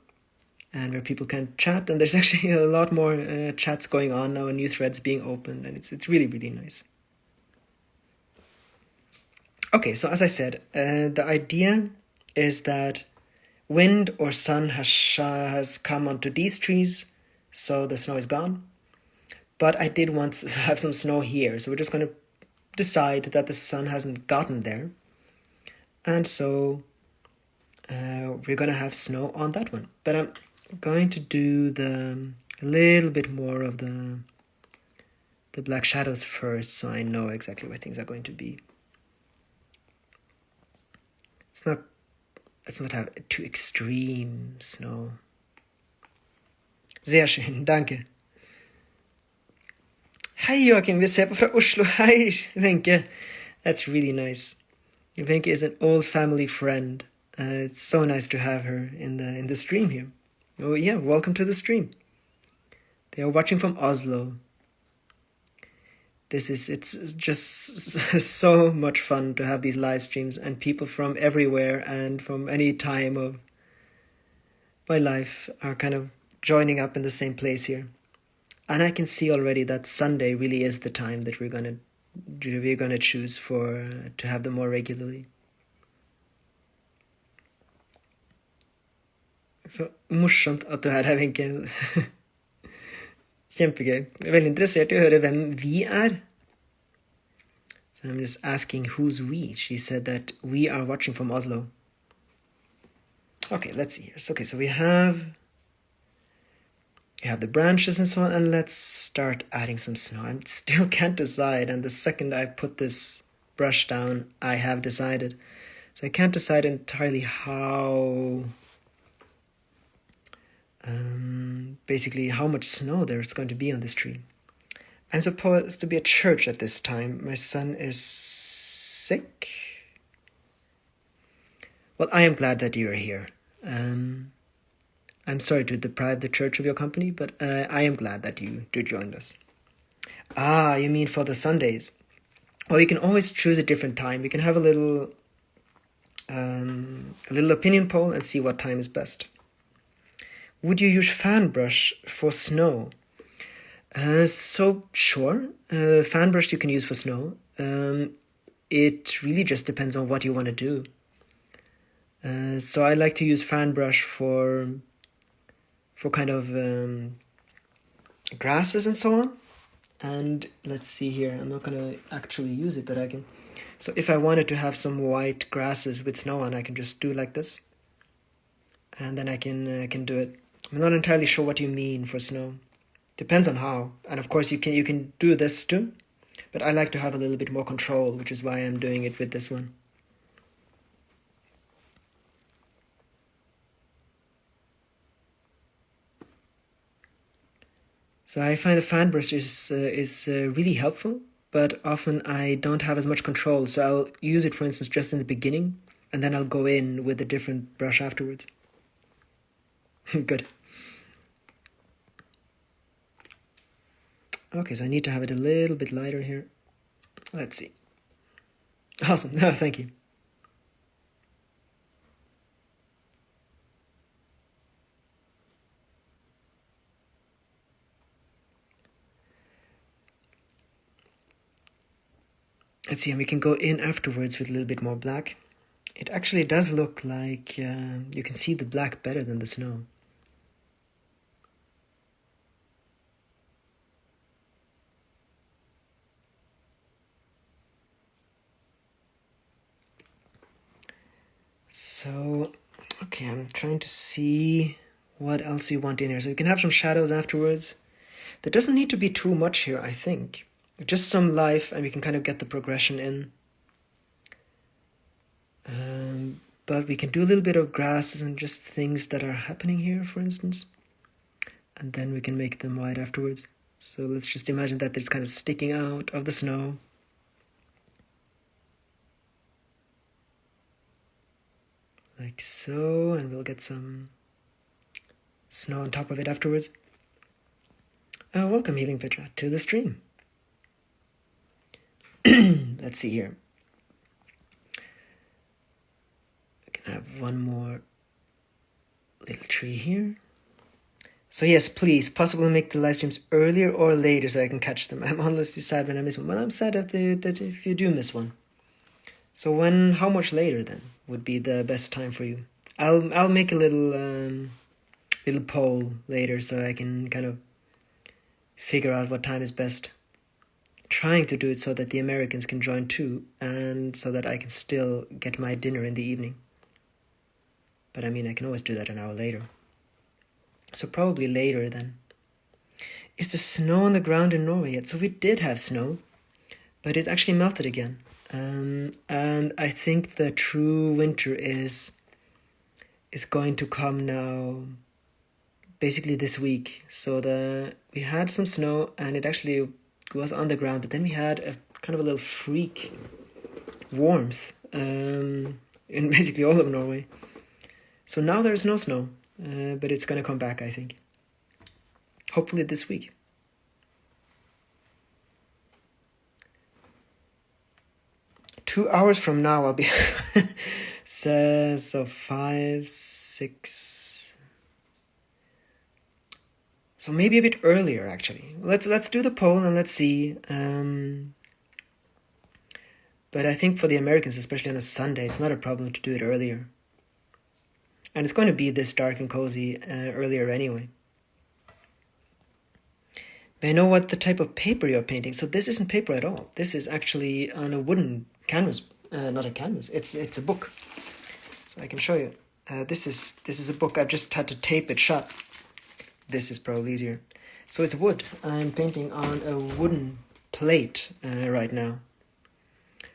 and where people can chat, and there's actually a lot more chats going on now, and new threads being opened, and it's really, really nice. Okay, so as I said, the idea is that wind or sun has come onto these trees, so the snow is gone. But I did want to have some snow here, so we're just going to decide that the sun hasn't gotten there. And so we're going to have snow on that one. But I'm going to do a little bit more of the black shadows first, so I know exactly where things are going to be. Let's not have too extreme snow. Sehr schön, danke. Hej Joakim, vi ser på fra Oslo. Hej Wenche. That's really nice. Wenche is an old family friend. It's so nice to have her in the stream here. Oh yeah, welcome to the stream. They are watching from Oslo. It's just so much fun to have these live streams and people from everywhere and from any time of my life are kind of joining up in the same place here. And I can see already that Sunday really is the time that we're gonna choose to have them more regularly. Så morsomt at du er her, Wenche. Kjempegøy. Jeg er veldig interessert i å høre hvem vi er. So I'm just asking who's we. She said that we are watching from Oslo. Okay, let's see here. So, okay, so we have the branches and so on, and let's start adding some snow. I still can't decide, and the second I put this brush down, I have decided. So I can't decide entirely how... basically how much snow there's going to be on this tree. I'm supposed to be at church at this time. My son is sick. Well, I am glad that you are here. I'm sorry to deprive the church of your company, but I am glad that you joined us. Ah, you mean for the Sundays? Well, you can always choose a different time. We can have a little opinion poll and see what time is best. Would you use fan brush for snow? So sure, fan brush you can use for snow. It really just depends on what you want to do. So I like to use fan brush for kind of grasses and so on. And let's see here, I'm not going to actually use it, but I can. So if I wanted to have some white grasses with snow on, I can just do like this. And then I can do it. I'm not entirely sure what you mean for snow. Depends on how. And of course you can do this too. But I like to have a little bit more control, which is why I'm doing it with this one. So I find the fan brush is really helpful, but often I don't have as much control. So I'll use it, for instance, just in the beginning, and then I'll go in with a different brush afterwards. Good. Okay, so I need to have it a little bit lighter here. Let's see. Awesome. No, thank you. Let's see, and we can go in afterwards with a little bit more black. It actually does look like you can see the black better than the snow. So, okay, I'm trying to see what else we want in here. So we can have some shadows afterwards. There doesn't need to be too much here, I think. Just some life, and we can kind of get the progression in. But we can do a little bit of grasses and just things that are happening here, for instance. And then we can make them white afterwards. So let's just imagine that it's kind of sticking out of the snow. Like so, and we'll get some snow on top of it afterwards. Welcome, Healing Petra, to the stream. Let's see here. I can have one more little tree here. So yes, please, possibly make the live streams earlier or later so I can catch them. I'm honestly sad when I miss one. Well, I'm sad that if you do miss one. So how much later then would be the best time for you? I'll make a little poll later so I can kind of figure out what time is best. Trying to do it so that the Americans can join too, and so that I can still get my dinner in the evening. But I mean, I can always do that an hour later. So probably later then. Is the snow on the ground in Norway yet? So we did have snow, but it actually melted again. And I think the true winter is going to come now basically this week. So we had some snow and it actually was on the ground, but then we had a kind of a little freak warmth in basically all of Norway. So now there's no snow, but it's going to come back, I think. Hopefully this week. Two hours from now I'll be so 5, 6. So maybe a bit earlier, actually. Let's do the poll and let's see. But I think for the Americans, especially on a Sunday, it's not a problem to do it earlier. And it's going to be this dark and cozy earlier anyway. May I know what the type of paper you're painting? So this isn't paper at all. This is actually on a wooden canvas. Not a canvas. It's a book. So I can show you. This is a book. I just had to tape it shut. This is probably easier. So it's wood. I'm painting on a wooden plate right now.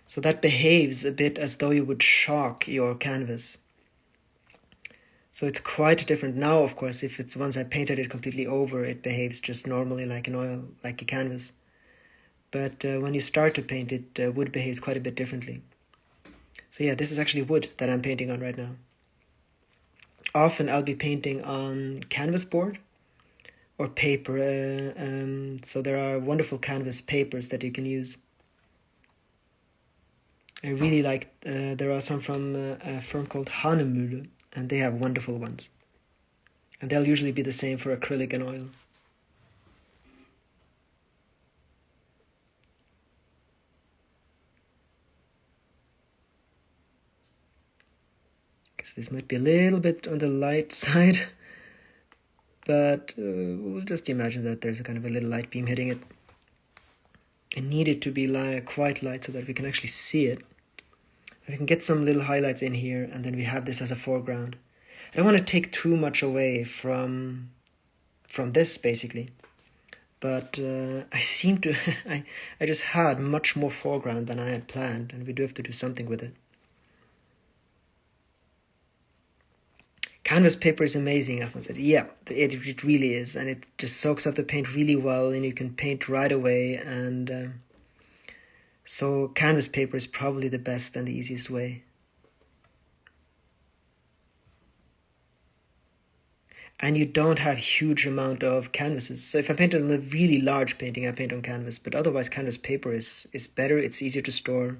So that behaves a bit as though you would chalk your canvas. So it's quite different now, of course. If it's once I painted it completely over, it behaves just normally like an oil, like a canvas. But when you start to paint it, wood behaves quite a bit differently. So yeah, this is actually wood that I'm painting on right now. Often I'll be painting on canvas board or paper. So there are wonderful canvas papers that you can use. I really like, there are some from a firm called Hanemule, and they have wonderful ones. And they'll usually be the same for acrylic and oil. Guess this might be a little bit on the light side, but we'll just imagine that there's a kind of a little light beam hitting it. I need it to be quite light so that we can actually see it. We can get some little highlights in here, and then we have this as a foreground. I don't want to take too much away from this, basically. But I seem to... I just had much more foreground than I had planned, and we do have to do something with it. Canvas paper is amazing, Ahmed said. Yeah, it really is, and it just soaks up the paint really well, and you can paint right away, and so canvas paper is probably the best and the easiest way. And you don't have huge amount of canvases. So if I paint on a really large painting, I paint on canvas, but otherwise canvas paper is better, it's easier to store,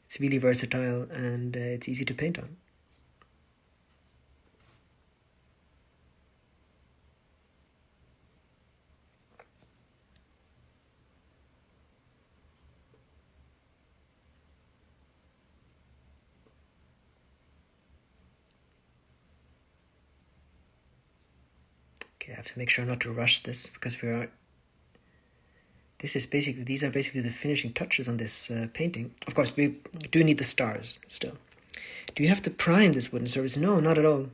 it's really versatile, and it's easy to paint on. Okay, I have to make sure not to rush this, because these are basically the finishing touches on this painting. Of course, we do need the stars still. Do you have to prime this wooden surface? No, not at all.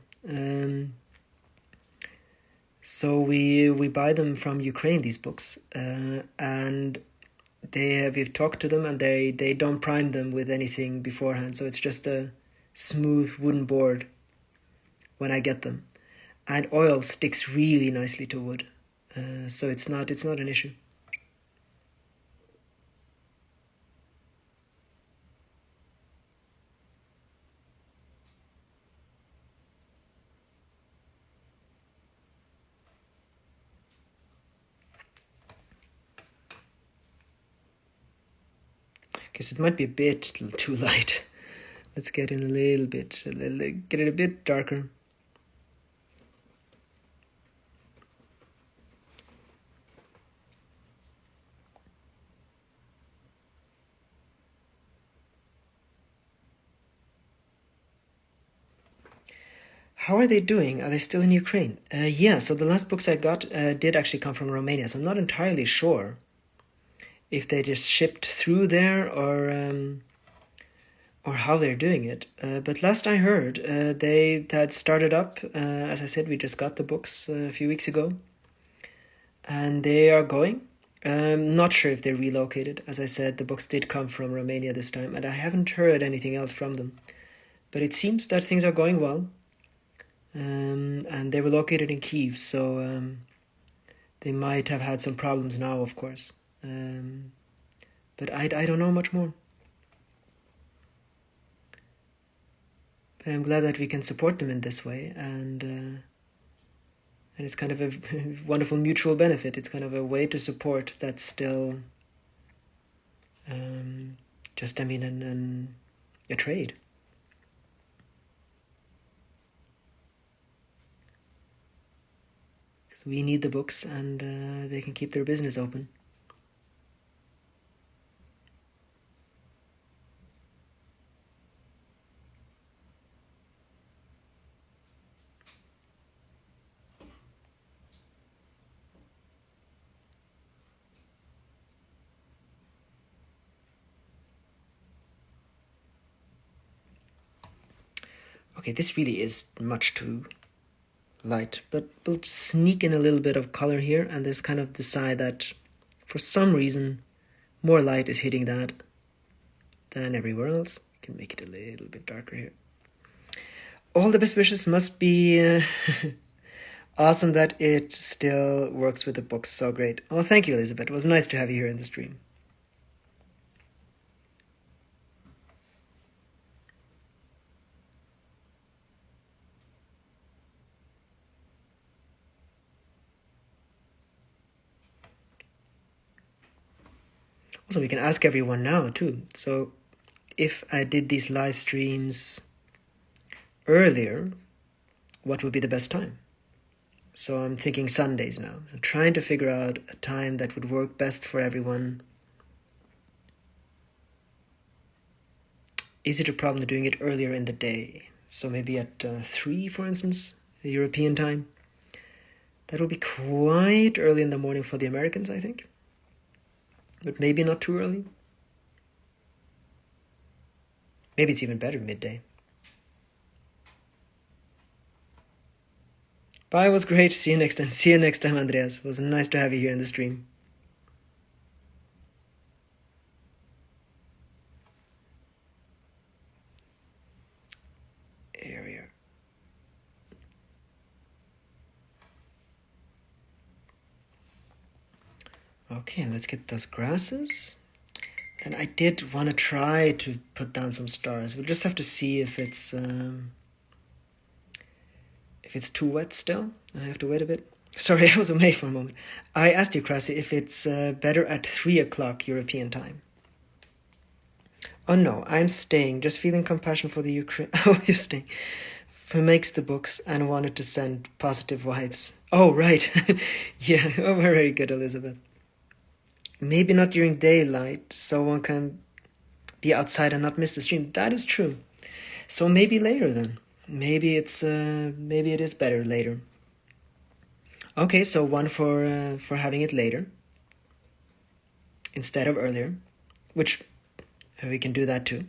So we buy them from Ukraine, these books, and we've talked to them, and they don't prime them with anything beforehand. So it's just a smooth wooden board when I get them. And oil sticks really nicely to wood, so it's not an issue. Okay, so it might be a bit too light. Let's get in a little bit, get it a bit darker. How are they doing? Are they still in Ukraine? Yeah, so the last books I got did actually come from Romania, so I'm not entirely sure if they just shipped through there or how they're doing it. But last I heard, they had started up. As I said, we just got the books a few weeks ago, and they are going. Not sure if they relocated. As I said, the books did come from Romania this time, and I haven't heard anything else from them. But it seems that things are going well. And they were located in Kyiv, so they might have had some problems now, of course. But I don't know much more. But I'm glad that we can support them in this way, and it's kind of a wonderful mutual benefit. It's kind of a way to support that's still just, I mean, a trade. Because we need the books, and they can keep their business open. Okay, this really is much too light, but we'll sneak in a little bit of color here, and there's kind of the side that for some reason more light is hitting that than everywhere else. You can make it a little bit darker here. All the best wishes. Must be awesome that it still works with the books so great. Oh, thank you, Elizabeth. It was nice to have you here in the stream. Also, we can ask everyone now too. So if I did these live streams earlier, what would be the best time? So I'm thinking Sundays now. I'm trying to figure out a time that would work best for everyone. Is it a problem doing it earlier in the day? So maybe at 3, for instance, European time. That will be quite early in the morning for the Americans, I think. but maybe not too early. Maybe it's even better midday. Bye, it was great. See you next time. See you next time, Andreas. It was nice to have you here in the stream. Here we are. Okay, let's get those grasses. And I did want to try to put down some stars. We'll just have to see if it's too wet still. I have to wait a bit. Sorry, I was away for a moment. I asked you, Krasi, if it's better at 3 o'clock European time. Oh no, I'm staying. Just feeling compassion for the Ukraine. Oh, you're staying. Who makes the books and wanted to send positive vibes. Oh, right. Yeah, oh, very good, Elizabeth. Maybe not during daylight, so one can be outside and not miss the stream. That is true. So maybe later then. Maybe it is better later. Okay, so one for having it later instead of earlier, which we can do that too.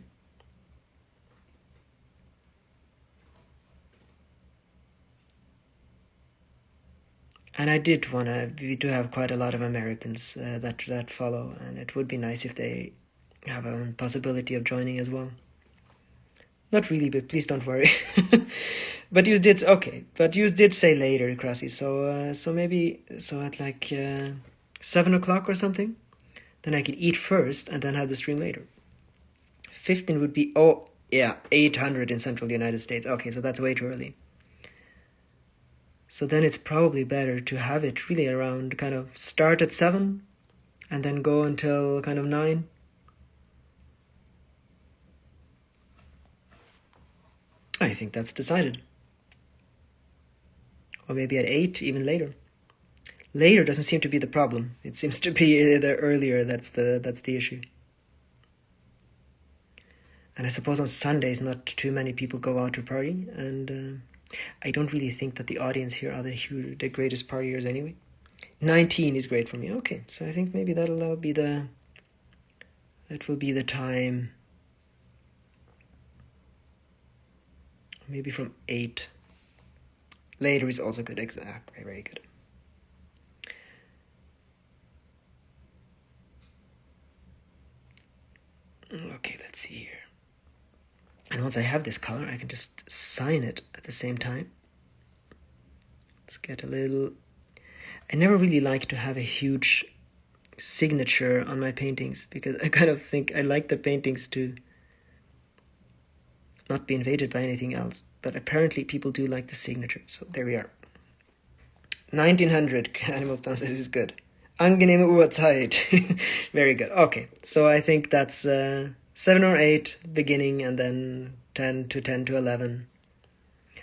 And we do have quite a lot of Americans that follow, and it would be nice if they have a possibility of joining as well. Not really, but please don't worry. But you did say later, Krasi. So maybe at like 7 o'clock or something. Then I could eat first and then have the stream later. 15 would be 800 in central United States. Okay, so that's way too early. So then it's probably better to have it really around kind of start at 7 and then go until kind of 9. I think that's decided. Or maybe at 8, even later. Later doesn't seem to be the problem. It seems to be the earlier that's the issue. And I suppose on Sundays not too many people go out to party, and I don't really think that the audience here are the greatest partiers anyway. 19 is great for me. Okay, so I think maybe that will be the time. Maybe from 8. Later is also good. Exactly, very good. Okay, let's see here. And once I have this color, I can just sign it at the same time. Let's get a little... I never really like to have a huge signature on my paintings because I kind of think I like the paintings to not be invaded by anything else. But apparently people do like the signature, so there we are. 1900, Animals Dance is good. Angenehme Uhrzeit. Very good. Okay, so I think that's 7 or 8 beginning, and then 10 to 11.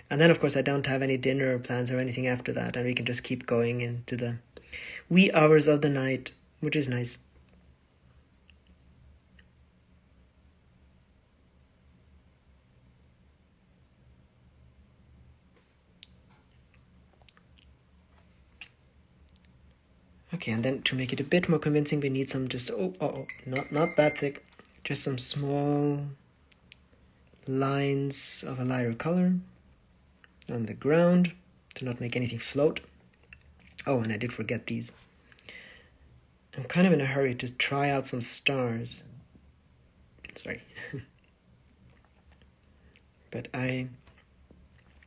And then, of course, I don't have any dinner plans or anything after that, and we can just keep going into the wee hours of the night, which is nice. Okay, and then to make it a bit more convincing, we need some just not that thick, just some small lines of a lighter color on the ground to not make anything float. Oh, and I did forget these. I'm kind of in a hurry to try out some stars. Sorry. But I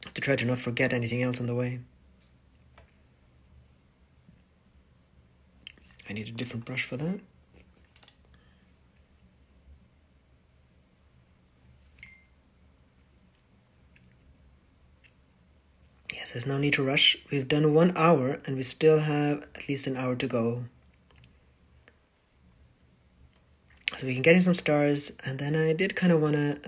have to try to not forget anything else on the way. I need a different brush for that. Yes, there's no need to rush. We've done 1 hour and we still have at least an hour to go. So we can get in some stars, and then I did kind of want to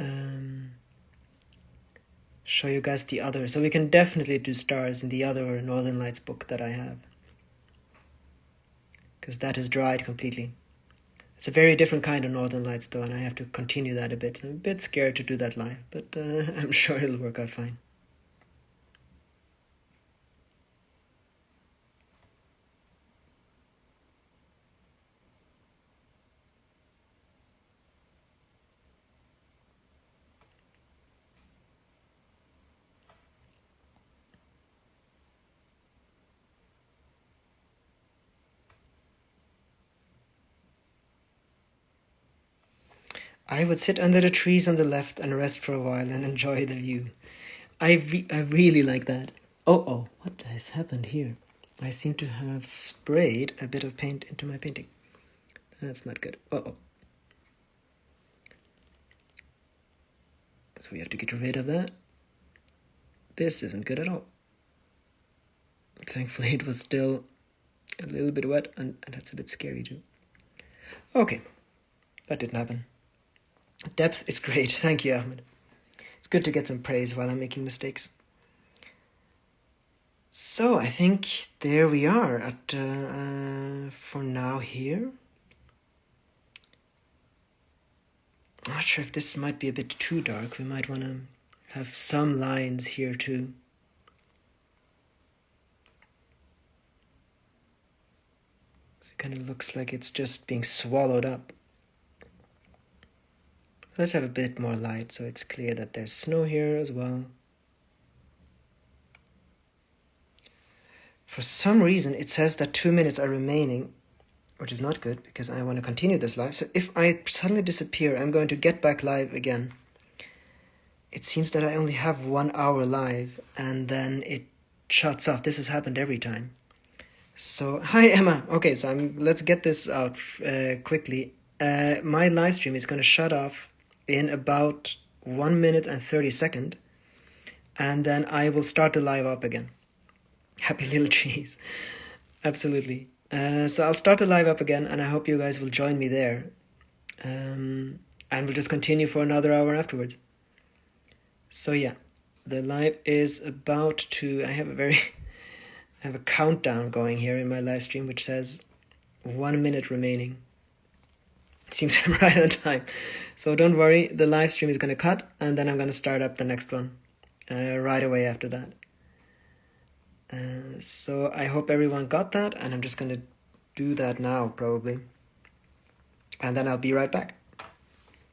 show you guys the other. So we can definitely do stars in the other Northern Lights book that I have, because that is dried completely. It's a very different kind of Northern Lights though, and I have to continue that a bit. I'm a bit scared to do that live, but I'm sure it'll work out fine. I would sit under the trees on the left and rest for a while and enjoy the view. I really like that. Oh, what has happened here? I seem to have sprayed a bit of paint into my painting. That's not good. So we have to get rid of that. This isn't good at all. Thankfully it was still a little bit wet, and that's a bit scary too. Okay, that didn't happen. Depth is great. Thank you, Ahmed. It's good to get some praise while I'm making mistakes. So I think there we are at for now here. I'm not sure if this might be a bit too dark. We might want to have some lines here too. So it kind of looks like it's just being swallowed up. Let's have a bit more light so it's clear that there's snow here as well. For some reason it says that 2 minutes are remaining, which is not good because I want to continue this live. So if I suddenly disappear, I'm going to get back live again. It seems that I only have 1 hour live and then it shuts off. This has happened every time. So, hi Emma. Okay, so let's get this out quickly. My live stream is going to shut off in about 1 minute and 30 seconds, and then I will start the live up again. Happy little trees. Absolutely. So I'll start the live up again, and I hope you guys will join me there. And we'll just continue for another hour afterwards. So yeah, the live is about to... I have a countdown going here in my live stream, which says 1 minute remaining. It seems I'm right on time. So don't worry, the live stream is going to cut, and then I'm going to start up the next one right away after that. So I hope everyone got that, and I'm just going to do that now, probably. And then I'll be right back.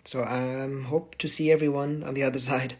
So I hope to see everyone on the other side.